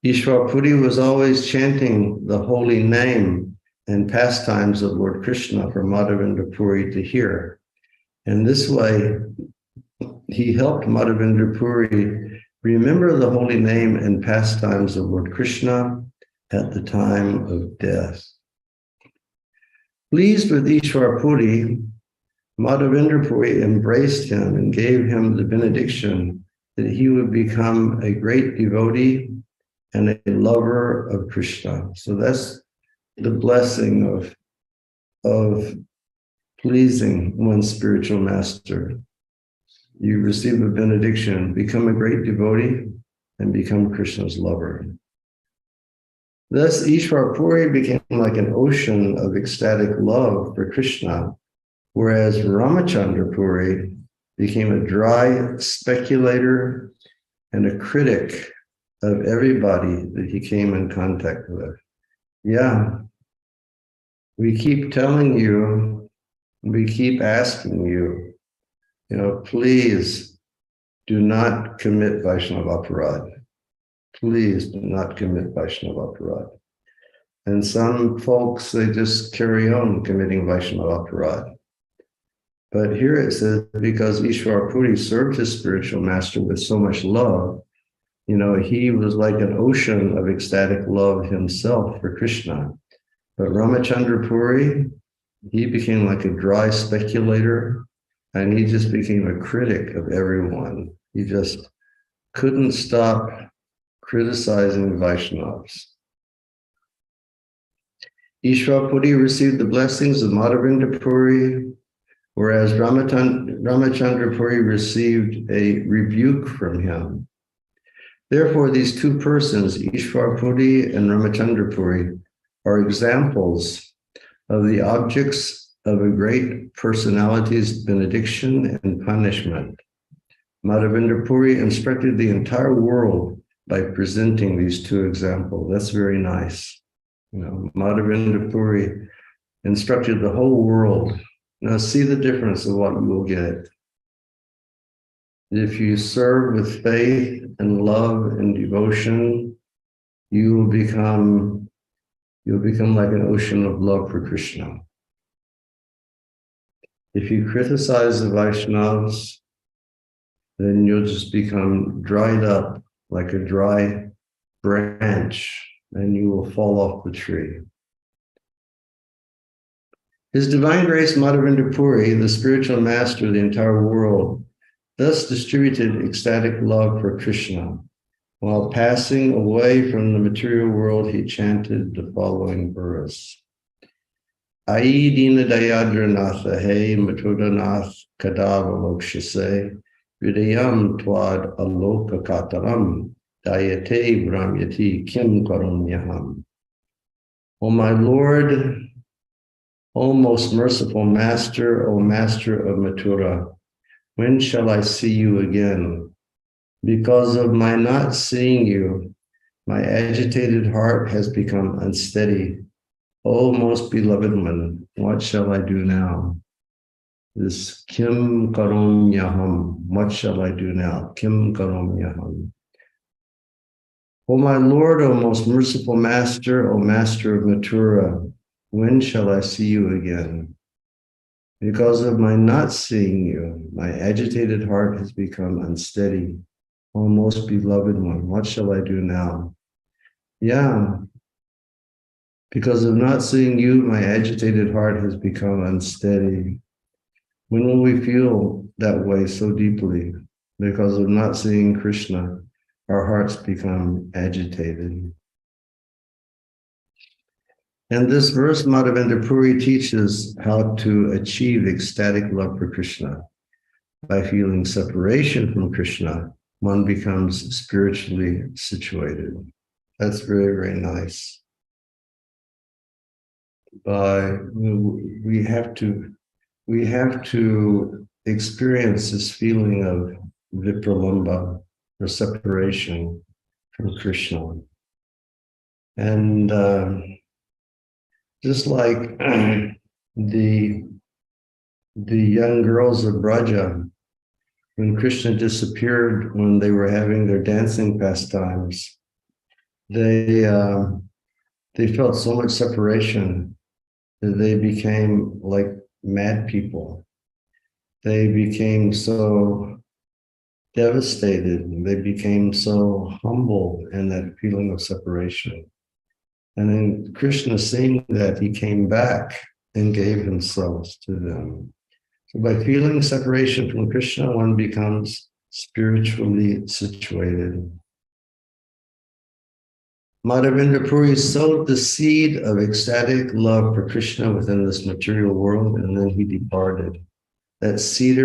Ishwar Puri was always chanting the holy name and pastimes of Lord Kṛṣṇa for Madhavinda Puri to hear. And this way, he helped Madhavinda Puri remember the holy name and pastimes of Lord Kṛṣṇa at the time of death. Pleased with Ishwar Puri, Madhavinda Puri embraced him and gave him the benediction that he would become a great devotee and a lover of Krishna. So that's the blessing of pleasing one's spiritual master. You receive a benediction, become a great devotee, and become Krishna's lover. Thus, Ishwar Puri became like an ocean of ecstatic love for Krishna, whereas Ramachandra Puri became a dry speculator and a critic of everybody that he came in contact with. We We keep telling you, we keep asking you, please do not commit Vaishnava aparadh. Please do not commit Vaishnava aparadh. And some folks, they just carry on committing Vaishnava aparadh. But here it says, because Ishvara Puri served his spiritual master with so much love, he was like an ocean of ecstatic love himself for Krishna. But Ramachandra Puri, he became like a dry speculator, and he just became a critic of everyone. He just couldn't stop criticizing Vaishnavas. Ishvara Puri received the blessings of Madhavinda Puri, whereas Ramachandra Puri received a rebuke from him. Therefore, these two persons, Ishvara Puri and Ramachandra Puri, are examples of the objects of a great personality's benediction and punishment. Madhavinda Puri instructed the entire world by presenting these two examples. That's very nice. Madhavinda Puri instructed the whole world. Now see the difference of what you will get. If you serve with faith and love and devotion, you will become like an ocean of love for Krishna. If you criticize the Vaishnavas, then you'll just become dried up like a dry branch, and you will fall off the tree. His Divine Grace Madhavinda Puri, the spiritual master of the entire world, thus distributed ecstatic love for Krishna. While passing away from the material world, he chanted the following verse. Ai dina dayadranatha he matudanath kadavalokshase vidayam twad aloka kataram dayate brahmyati kim karumyaham. O my Lord, O most merciful Master, O Master of Mathura, when shall I see you again? Because of my not seeing you, my agitated heart has become unsteady. O most beloved one, what shall I do now? This kim karom yaham, what shall I do now? Kim karom yaham. O my Lord, O most merciful Master, O Master of Mathura, when shall I see you again? Because of my not seeing you, my agitated heart has become unsteady. O most beloved one, what shall I do now? Yeah, because of not seeing you, my agitated heart has become unsteady. When will we feel that way so deeply? Because of not seeing Krishna, our hearts become agitated. And this verse, Madhavinda Puri teaches how to achieve ecstatic love for Krishna. By feeling separation from Krishna, one becomes spiritually situated. That's very, very nice. We have to experience this feeling of vipralambha, or separation from Krishna. And just like the young girls of Braja, when Krishna disappeared, when they were having their dancing pastimes, they felt so much separation that they became like mad people. They became so devastated. They became so humble in that feeling of separation. And then Krishna, seeing that, he came back and gave himself to them. So by feeling separation from Krishna, one becomes spiritually situated. Madhavinda Puri sowed the seed of ecstatic love for Krishna within this material world, and then he departed. That seed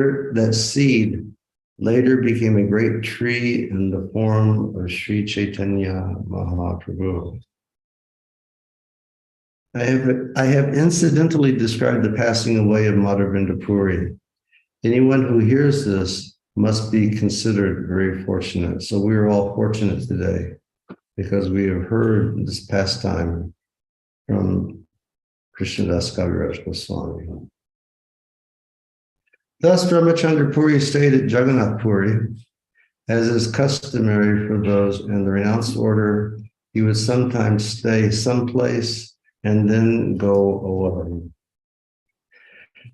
later became a great tree in the form of Sri Chaitanya Mahaprabhu. I have incidentally described the passing away of Madhavinda Puri. Anyone who hears this must be considered very fortunate. So we are all fortunate today because we have heard this pastime from Krishnadas Kaviraj Goswami. Thus, Ramachandra Puri stayed at Jagannath Puri, as is customary for those in the renounced order. He would sometimes stay someplace and then go away.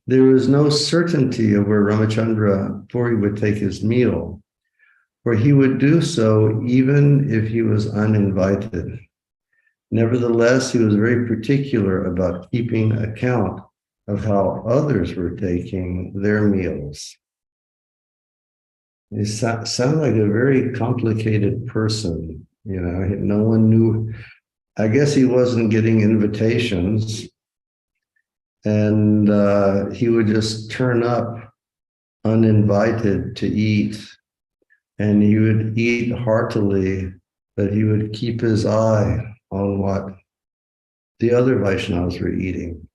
There was no certainty of where Ramachandra Puri would take his meal, for he would do so even if he was uninvited. Nevertheless, he was very particular about keeping account of how others were taking their meals. He sounded like a very complicated person. You know, no one knew. I guess he wasn't getting invitations, and he would just turn up uninvited to eat, and he would eat heartily, but he would keep his eye on what the other Vaishnavas were eating.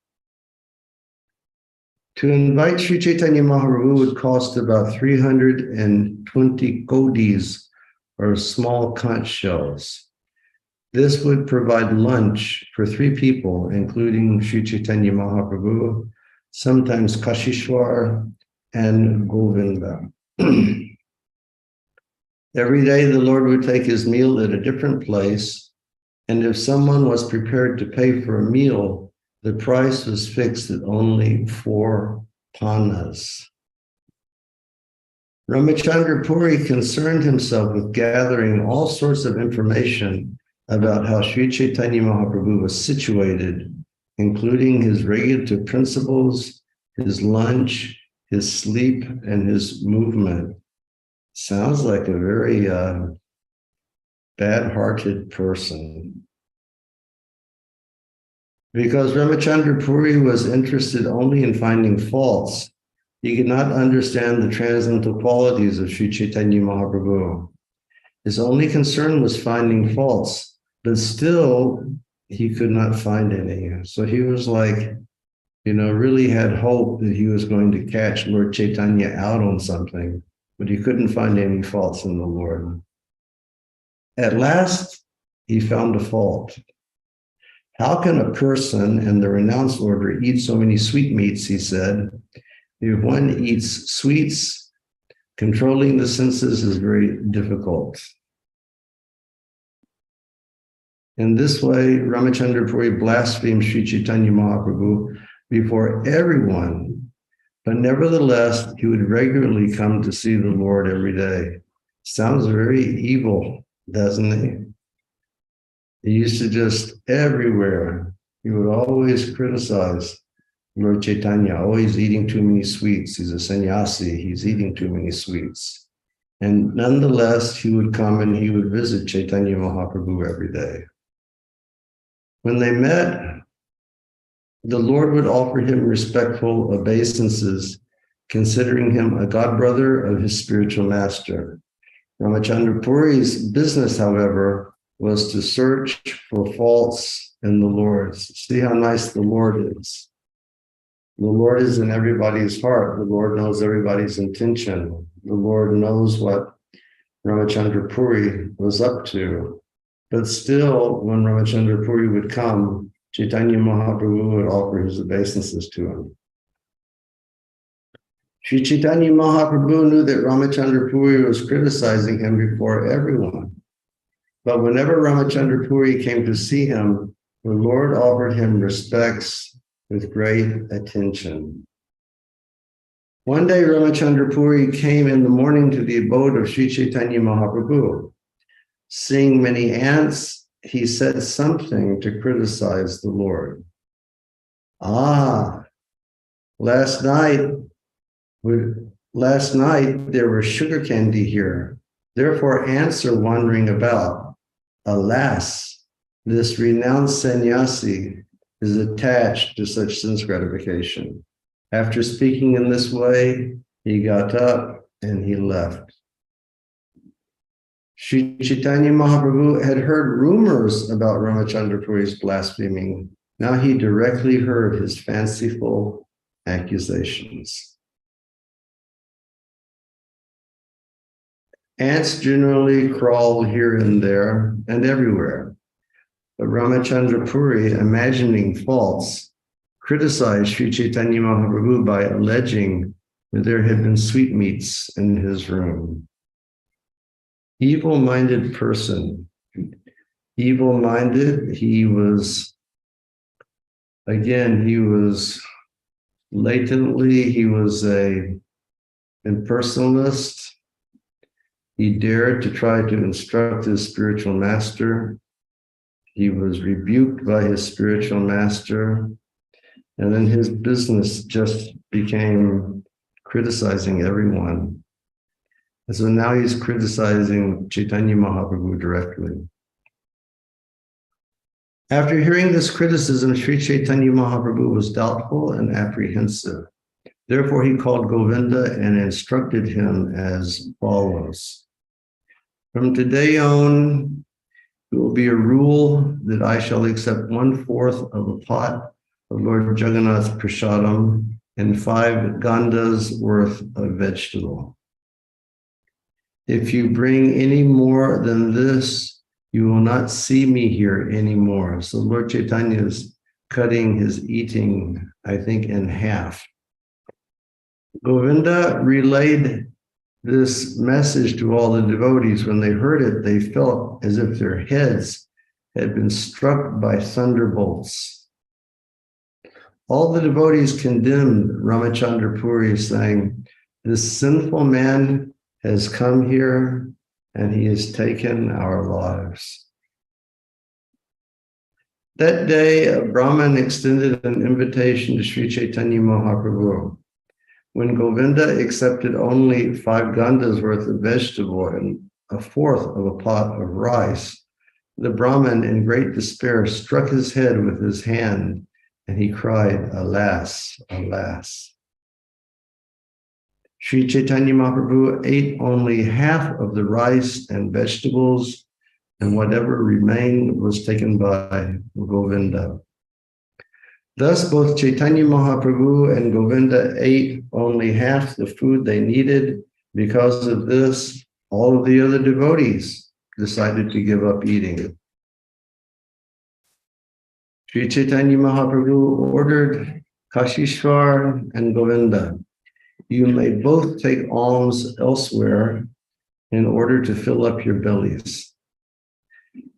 To invite Sri Chaitanya Mahaprabhu would cost about 320 kodis, or small conch shells. This would provide lunch for 3 people, including Sri Chaitanya Mahaprabhu, sometimes Kashishwar, and Govinda. Every day the Lord would take his meal at a different place, and if someone was prepared to pay for a meal, the price was fixed at only 4 panas. Ramachandra Puri concerned himself with gathering all sorts of information about how Sri Chaitanya Mahaprabhu was situated, including his regulative principles, his lunch, his sleep, and his movement. Sounds like a very bad-hearted person. Because Ramachandra Puri was interested only in finding faults, he could not understand the transcendental qualities of Sri Chaitanya Mahaprabhu. His only concern was finding faults, but still he could not find any. So he was like, you know, really had hope that he was going to catch Lord Chaitanya out on something, but he couldn't find any faults in the Lord. At last, he found a fault. How can a person in the renounced order eat so many sweetmeats, he said. If one eats sweets, controlling the senses is very difficult. In this way, Ramachandra Puri blasphemed Sri Chaitanya Mahaprabhu before everyone, but nevertheless, he would regularly come to see the Lord every day. Sounds very evil, doesn't he? He used to just everywhere, he would always criticize Lord Chaitanya, always eating too many sweets. He's a sannyasi, he's eating too many sweets. And nonetheless, he would come and he would visit Chaitanya Mahaprabhu every day. When they met, the Lord would offer him respectful obeisances, considering him a godbrother of his spiritual master. Ramachandra Puri's business, however, was to search for faults in the Lord. See how nice the Lord is. The Lord is in everybody's heart. The Lord knows everybody's intention. The Lord knows what Ramachandra Puri was up to. But still, when Ramachandra Puri would come, Chaitanya Mahaprabhu would offer his obeisances to him. Sri Chaitanya Mahaprabhu knew that Ramachandra Puri was criticizing him before everyone. But whenever Ramachandra Puri came to see him, the Lord offered him respects with great attention. One day, Ramachandra Puri came in the morning to the abode of Sri Chaitanya Mahaprabhu. Seeing many ants, he said something to criticize the Lord. Last night there was sugar candy here. Therefore, ants are wandering about. Alas, this renounced sannyasi is attached to such sense gratification. After speaking in this way, he got up and he left. Sri Chaitanya Mahaprabhu had heard rumors about Ramachandra Puri's blaspheming. Now he directly heard his fanciful accusations. Ants generally crawl here and there and everywhere. But Ramachandra Puri, imagining faults, criticized Sri Chaitanya Mahaprabhu by alleging that there had been sweetmeats in his room. Evil-minded person. Evil-minded, he was latently, he was a impersonalist. He dared to try to instruct his spiritual master. He was rebuked by his spiritual master. And then his business just became criticizing everyone. And so now he's criticizing Chaitanya Mahaprabhu directly. After hearing this criticism, Sri Chaitanya Mahaprabhu was doubtful and apprehensive. Therefore, he called Govinda and instructed him as follows. From today on, it will be a rule that I shall accept 1/4 of a pot of Lord Jagannath's prasadam and 5 gandas worth of vegetable. If you bring any more than this, you will not see me here anymore. So Lord Chaitanya is cutting his eating, I think, in half. Govinda relayed this message to all the devotees. When they heard it, they felt as if their heads had been struck by thunderbolts. All the devotees condemned Ramachandra Puri, saying, "This sinful man has come here and he has taken our lives." That day, a Brahmin extended an invitation to Sri Chaitanya Mahaprabhu. When Govinda accepted only 5 gandas worth of vegetable and 1/4 of a pot of rice, the Brahmin, in great despair, struck his head with his hand and he cried, "Alas, alas." Sri Chaitanya Mahaprabhu ate only half of the rice and vegetables, and whatever remained was taken by Govinda. Thus, both Chaitanya Mahaprabhu and Govinda ate only half the food they needed. Because of this, all of the other devotees decided to give up eating. Sri Chaitanya Mahaprabhu ordered Kashishwar and Govinda, "You may both take alms elsewhere in order to fill up your bellies."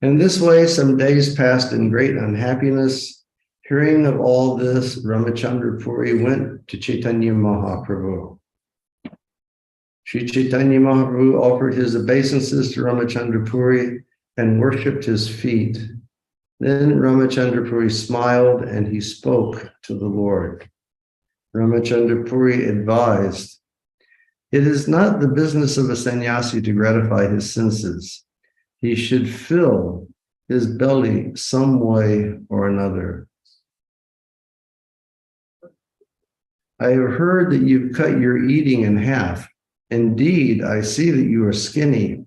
In this way, some days passed in great unhappiness. Hearing of all this, Ramachandra Puri went to Chaitanya Mahaprabhu. Sri Chaitanya Mahaprabhu offered his obeisances to Ramachandra Puri and worshipped his feet. Then Ramachandra Puri smiled and he spoke to the Lord. Ramachandra Puri advised, "It is not the business of a sannyasi to gratify his senses. He should fill his belly some way or another." I have heard that you've cut your eating in half. Indeed, I see that you are skinny.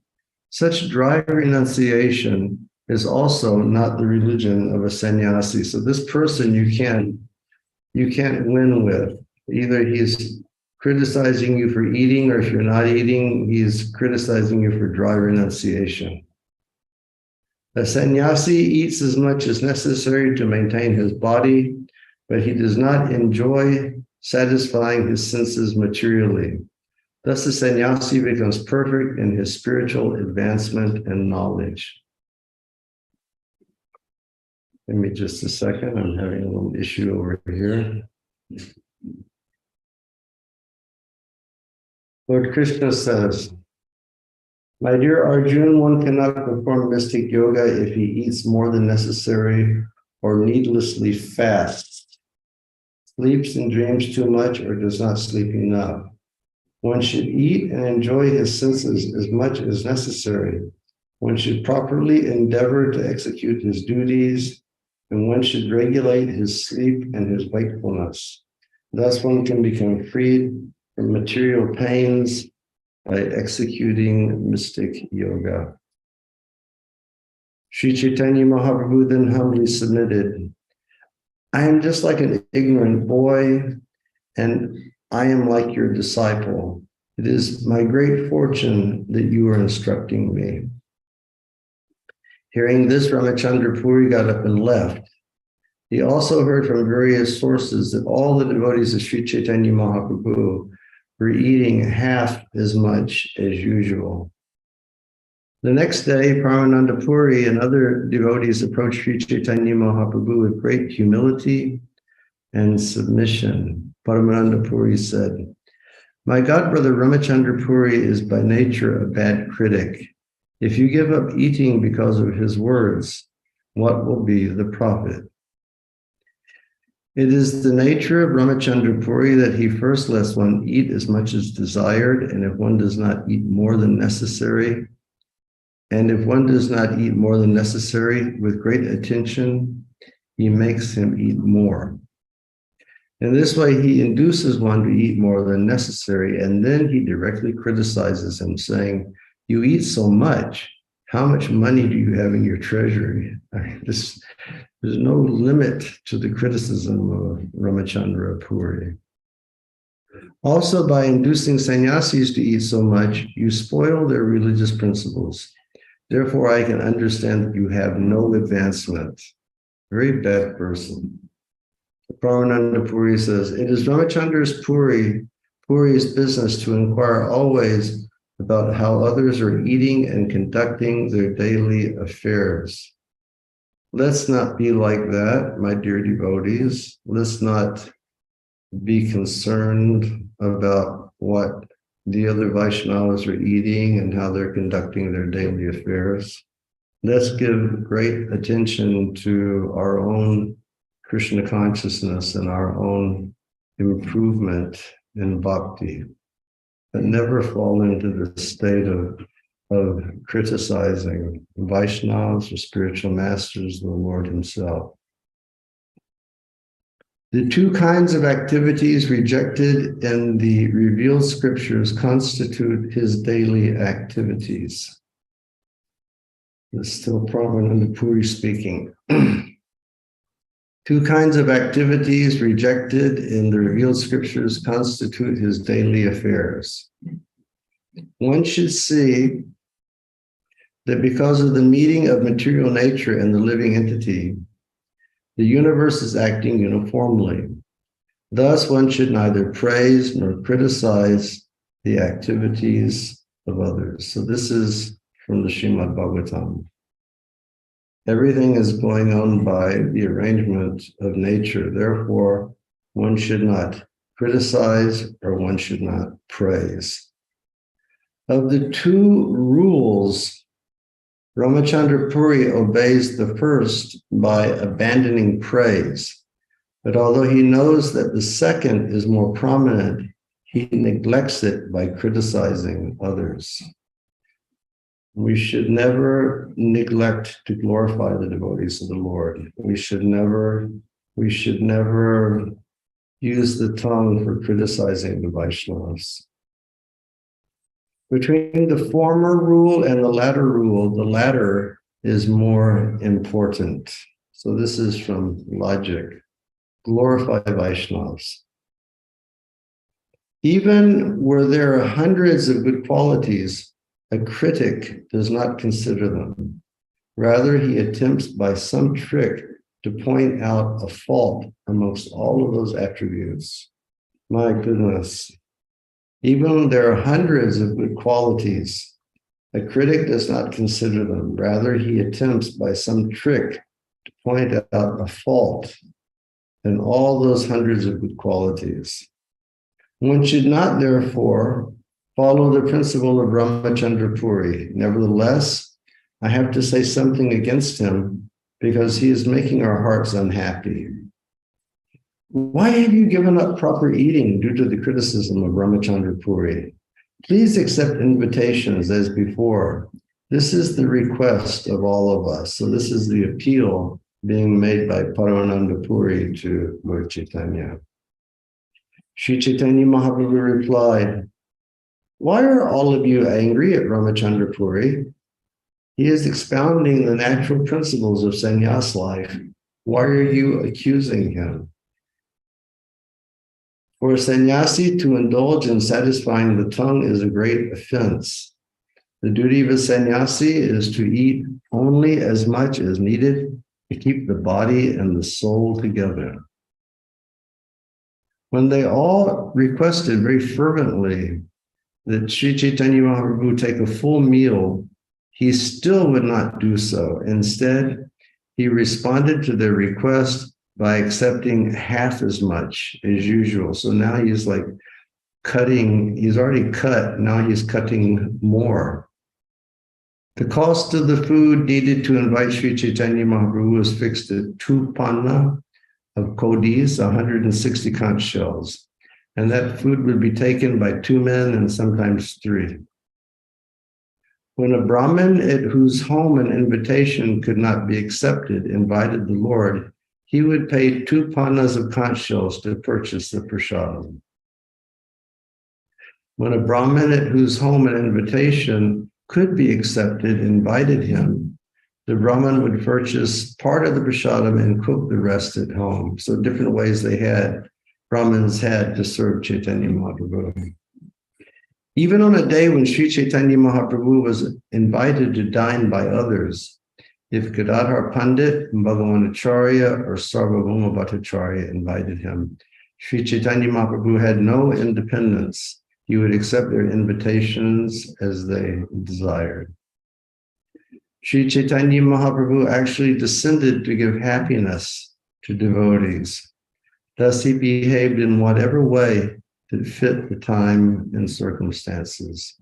Such dry renunciation is also not the religion of a sannyasi. So this person you can't win with. Either he's criticizing you for eating, or if you're not eating, he's criticizing you for dry renunciation. A sannyasi eats as much as necessary to maintain his body, but he does not enjoy satisfying his senses materially. Thus, the sannyasi becomes perfect in his spiritual advancement and knowledge. Give me just a second. I'm having a little issue over here. Lord Krishna says, "My dear Arjun, one cannot perform mystic yoga if he eats more than necessary or needlessly fasts, sleeps and dreams too much, or does not sleep enough. One should eat and enjoy his senses as much as necessary. One should properly endeavor to execute his duties, and one should regulate his sleep and his wakefulness. Thus one can become freed from material pains by executing mystic yoga." Sri Chaitanya Mahaprabhu then humbly submitted, "I am just like an ignorant boy, and I am like your disciple. It is my great fortune that you are instructing me." Hearing this, Ramachandra Puri got up and left. He also heard from various sources that all the devotees of Sri Chaitanya Mahaprabhu were eating half as much as usual. The next day, Paramananda Puri and other devotees approached Sri Chaitanya Mahaprabhu with great humility and submission. Paramananda Puri said, "My godbrother Ramachandra Puri is by nature a bad critic. If you give up eating because of his words, what will be the profit?" It is the nature of Ramachandra Puri that he first lets one eat as much as desired, and if one does not eat more than necessary, with great attention, he makes him eat more. In this way, he induces one to eat more than necessary, and then he directly criticizes him, saying, "You eat so much. How much money do you have in your treasury?" There's no limit to the criticism of Ramachandra Puri. Also, by inducing sannyasis to eat so much, you spoil their religious principles. Therefore, I can understand that you have no advancement. Very bad person. Paramananda Puri says, "It is Ramachandra's Puri's business to inquire always about how others are eating and conducting their daily affairs." Let's not be like that, my dear devotees. Let's not be concerned about what the other Vaishnavas are eating and how they're conducting their daily affairs. Let's give great attention to our own Krishna consciousness and our own improvement in bhakti, but never fall into the state of criticizing Vaishnavas or spiritual masters, the Lord himself. The two kinds of activities rejected in the revealed scriptures constitute his daily activities. This is still Paramananda Puri speaking. Two kinds of activities rejected in the revealed scriptures constitute his daily affairs. One should see that because of the meeting of material nature and the living entity, the universe is acting uniformly. Thus, one should neither praise nor criticize the activities of others. So this is from the Srimad Bhagavatam. Everything is going on by the arrangement of nature. Therefore, one should not criticize or one should not praise. Of the two rules, Ramachandra Puri obeys the first by abandoning praise, but although he knows that the second is more prominent, he neglects it by criticizing others. We should never neglect to glorify the devotees of the Lord. We should never use the tongue for criticizing the Vaishnavas. Between the former rule and the latter is more important. So this is from logic. Glorify Vaishnavas. Even where there are hundreds of good qualities, a critic does not consider them. Rather, he attempts by some trick to point out a fault amongst all of those attributes. My goodness. Even when there are hundreds of good qualities, a critic does not consider them. Rather, he attempts by some trick to point out a fault in all those hundreds of good qualities. One should not, therefore, follow the principle of Ramachandra Puri. Nevertheless, I have to say something against him because he is making our hearts unhappy. Why have you given up proper eating due to the criticism of Ramachandra Puri? Please accept invitations as before. This is the request of all of us. So this is the appeal being made by Paramananda Puri to Lord Chaitanya. Sri Chaitanya Mahaprabhu replied, "Why are all of you angry at Ramachandra Puri? He is expounding the natural principles of sannyas life. Why are you accusing him? For a sannyasi to indulge in satisfying the tongue is a great offense. The duty of a sannyasi is to eat only as much as needed to keep the body and the soul together. When they all requested very fervently that Sri Chaitanya Mahaprabhu take a full meal, he still would not do so. Instead, he responded to their request by accepting half as much as usual. So now he's like cutting, he's already cut, now he's cutting more. The cost of the food needed to invite Sri Chaitanya Mahaprabhu was fixed at 2 panna of kodis, 160 conch shells. And that food would be taken by 2 men and sometimes 3. When a Brahmin at whose home an invitation could not be accepted invited the Lord, he would pay 2 pannas of conch shells to purchase the prasadam. When a Brahmin at whose home an invitation could be accepted invited him, the Brahmin would purchase part of the prasadam and cook the rest at home. So different ways Brahmins had to serve Chaitanya Mahaprabhu. Even on a day when Sri Chaitanya Mahaprabhu was invited to dine by others, if Gadadhar Pandit, Bhagavan Acharya, or Sarvabhauma Bhattacharya invited him, Sri Chaitanya Mahaprabhu had no independence. He would accept their invitations as they desired. Sri Chaitanya Mahaprabhu actually descended to give happiness to devotees. Thus, he behaved in whatever way that fit the time and circumstances.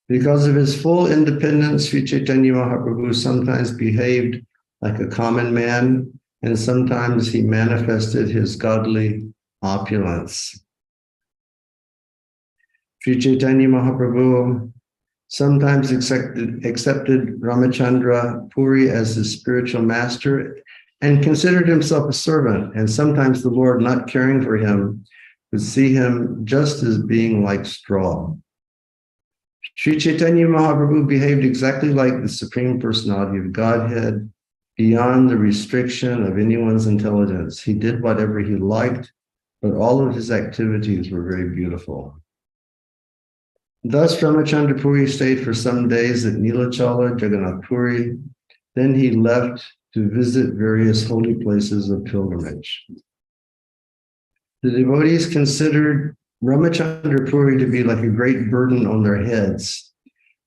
Because of his full independence, Sri Chaitanya Mahaprabhu sometimes behaved like a common man, and sometimes he manifested his godly opulence. Sri Chaitanya Mahaprabhu sometimes accepted Ramachandra Puri as his spiritual master and considered himself a servant, and sometimes the Lord, not caring for him, would see him just as being like straw. Sri Chaitanya Mahaprabhu behaved exactly like the Supreme Personality of Godhead, beyond the restriction of anyone's intelligence. He did whatever he liked, but all of his activities were very beautiful. Thus, Ramachandra Puri stayed for some days at Nilachala, Jagannath Puri. Then he left to visit various holy places of pilgrimage. The devotees considered Ramachandra Puri to be like a great burden on their heads.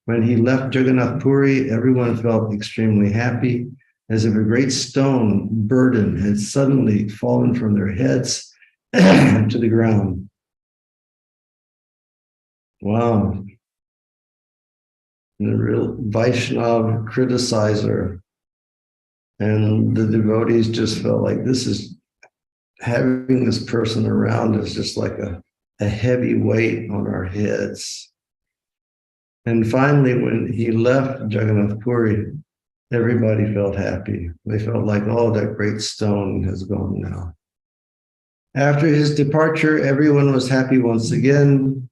When he left Jagannath Puri, everyone felt extremely happy, as if a great stone burden had suddenly fallen from their heads to the ground. Wow. And the real Vaishnava criticizer. And the devotees just felt like having this person around is just like a heavy weight on our heads. And finally, when he left Jagannath Puri, everybody felt happy. They felt like, oh, that great stone has gone now. After his departure, everyone was happy once again.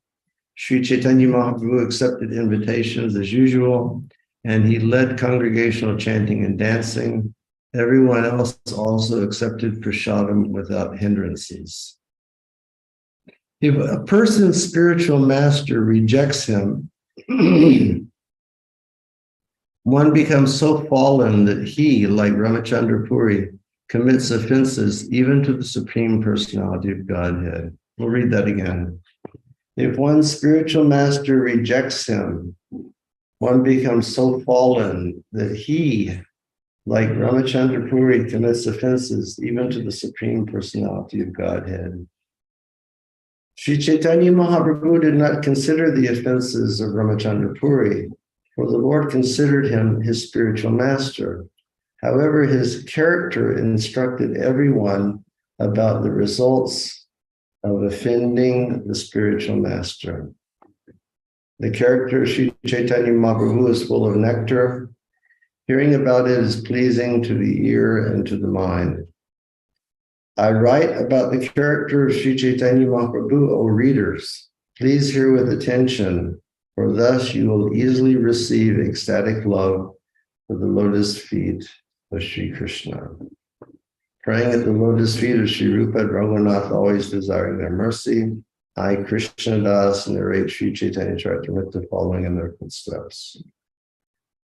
Sri Chaitanya Mahaprabhu accepted invitations as usual, and he led congregational chanting and dancing. Everyone else also accepted prasadam without hindrances. If a person's spiritual master rejects him, one becomes so fallen that he, like Ramachandra Puri, commits offenses even to the Supreme Personality of Godhead. We'll read that again. If one's spiritual master rejects him, one becomes so fallen that he, like Ramachandra Puri, commits offenses even to the Supreme Personality of Godhead. Sri Chaitanya Mahaprabhu did not consider the offenses of Ramachandra Puri, for the Lord considered him his spiritual master. However, his character instructed everyone about the results of offending the spiritual master. The character of Sri Chaitanya Mahaprabhu is full of nectar. Hearing about it is pleasing to the ear and to the mind. I write about the character of Sri Chaitanya Mahaprabhu, O readers. Please hear with attention, for thus you will easily receive ecstatic love for the lotus feet of Sri Krishna. Praying at the lotus feet of Sri Rupa and Raghunath, always desiring their mercy, I, Krishna Das, narrate Sri Chaitanya Charitamrita following in their footsteps.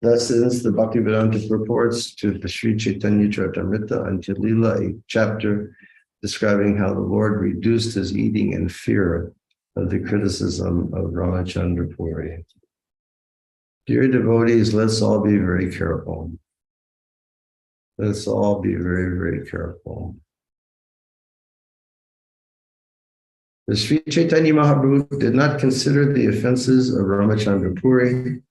Thus ends the Bhaktivedanta purports to the Sri Chaitanya Charitamrita until Leela, a chapter describing how the Lord reduced his eating in fear of the criticism of Ramachandra Puri. Dear devotees, let's all be very careful. Let's all be very, very careful. The Sri Chaitanya Mahaprabhu did not consider the offenses of Ramachandra Puri,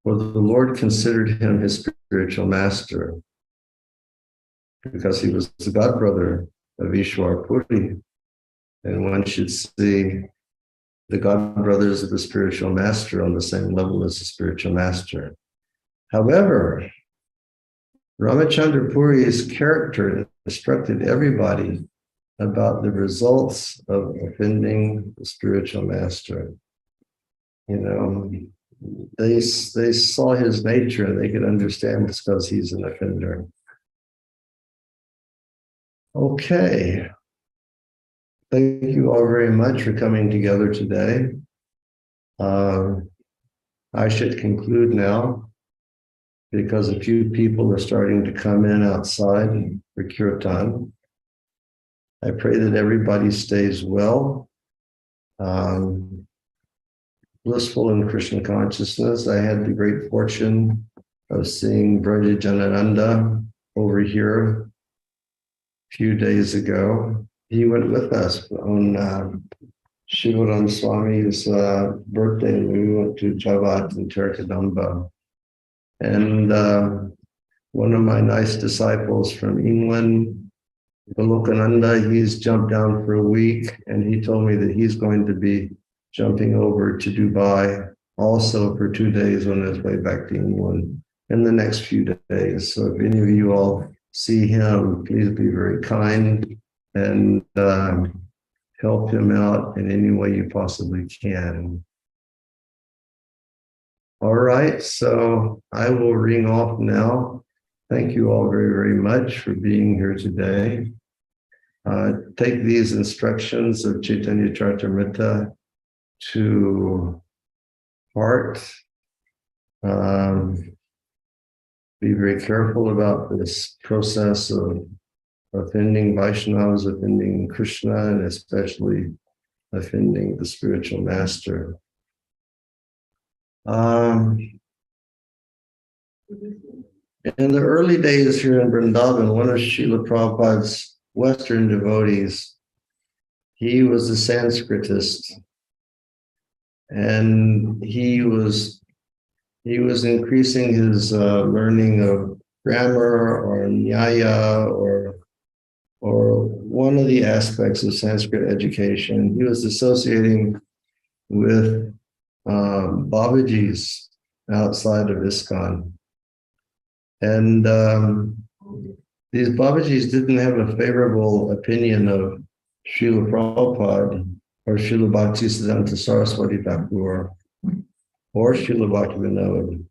for the Lord considered him his spiritual master, because he was the godbrother of Ishwar Puri, and one should see the godbrothers of the spiritual master on the same level as the spiritual master. However, Ramachandra Puri's character instructed everybody about the results of offending the spiritual master. You know, they saw his nature and they could understand it's because he's an offender. Okay. Thank you all very much for coming together today. I should conclude now because a few people are starting to come in outside for kirtan. I pray that everybody stays well, blissful in Krishna consciousness. I had the great fortune of seeing Braja Janananda over here a few days ago. He went with us on Shivaram Swami's birthday, and we went to Javat and Terkadamba. And one of my nice disciples from England, Vilokananda, he's jumped down for a week, and he told me that he's going to be jumping over to Dubai also for 2 days on his way back to England in the next few days. So if any of you all see him, please be very kind and help him out in any way you possibly can. All right, so I will ring off now. Thank you all very, very much for being here today. Take these instructions of Chaitanya Charitamrita to heart. Be very careful about this process of offending Vaishnavas, offending Krishna, and especially offending the spiritual master. In the early days here in Vrindavan, one of Srila Prabhupada's Western devotees, he was a Sanskritist, and he was increasing his learning of grammar or nyaya or one of the aspects of Sanskrit education. He was associating with Babajis outside of ISKCON. And these Babajis didn't have a favorable opinion of Srila Prabhupada or Srila Bhaktisiddhanta Saraswati Thakur or Srila Bhaktivinoda.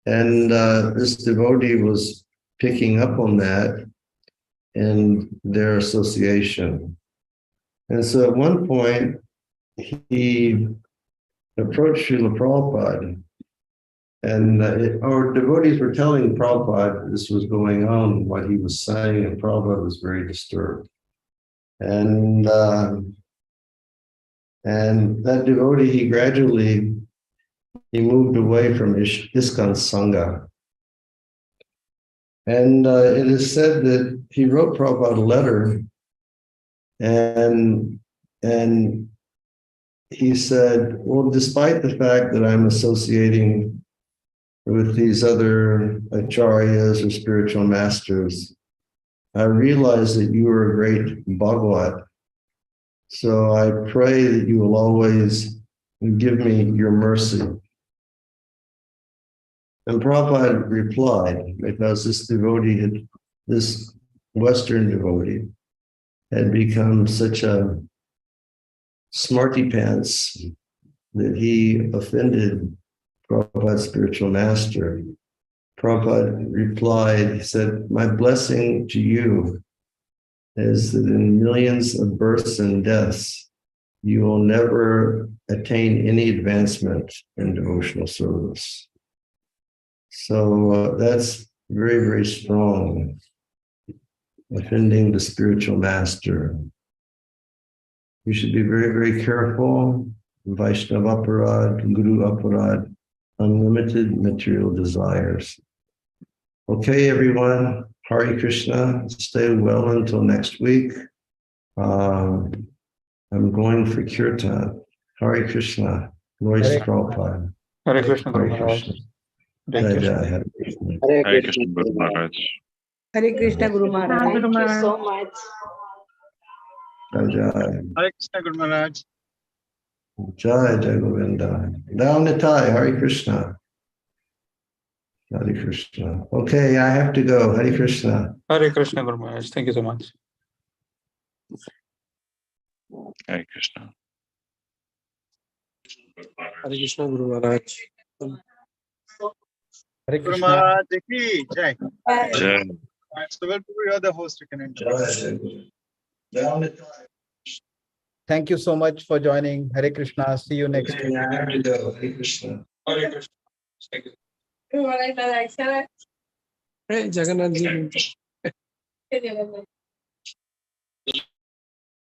And this devotee was picking up on that in their association. And so at one point, he approached Srila Prabhupada, and our devotees were telling Prabhupada this was going on, what he was saying, and Prabhupada was very disturbed. And that devotee, he gradually moved away from ISKCON Sangha. And it is said that he wrote Prabhupada a letter, and he said, well, despite the fact that I'm associating with these other acharyas or spiritual masters, I realize that you are a great Bhagavat. So I pray that you will always give me your mercy. And Prabhupada replied, because this Western devotee had become such a smarty pants that he offended Prabhupada's spiritual master. Prabhupada replied, he said, my blessing to you is that in millions of births and deaths, you will never attain any advancement in devotional service. So that's very, very strong. Offending the spiritual master. We should be very, very careful. Vaishnava aparad, Guru aparad, unlimited material desires. Okay, everyone. Hare Krishna. Stay well until next week. I'm going for kirtan. Hare Krishna. Glory to Prabhupada. Hare Krishna, Hare Guru Krishna. Maharaj. Jai Jai Hare Krishna. Hare Krishna, Guru Maharaj. Hare Krishna, Guru Maharaj. Guru Thank you Maharaj. so much. Jai Jai. Hare Krishna, Guru Maharaj. Jai Jai Govinda. Down Nitai. Hare Krishna. Hare Krishna. Okay, I have to go. Hare Krishna. Hare Krishna, Guru Maharaj. Thank you so much. Hare Krishna. Hare Krishna, Guru Maharaj. Hare Guru Maharaj ki jai. Jai. So well, you are the host. You can enjoy. Jai Jai. Down Nitai. Thank you so much for joining. Hare Krishna. See you next week. Okay, I have to go. Hare Krishna. Hare Krishna. Thank you. Hey, Jagannath ji.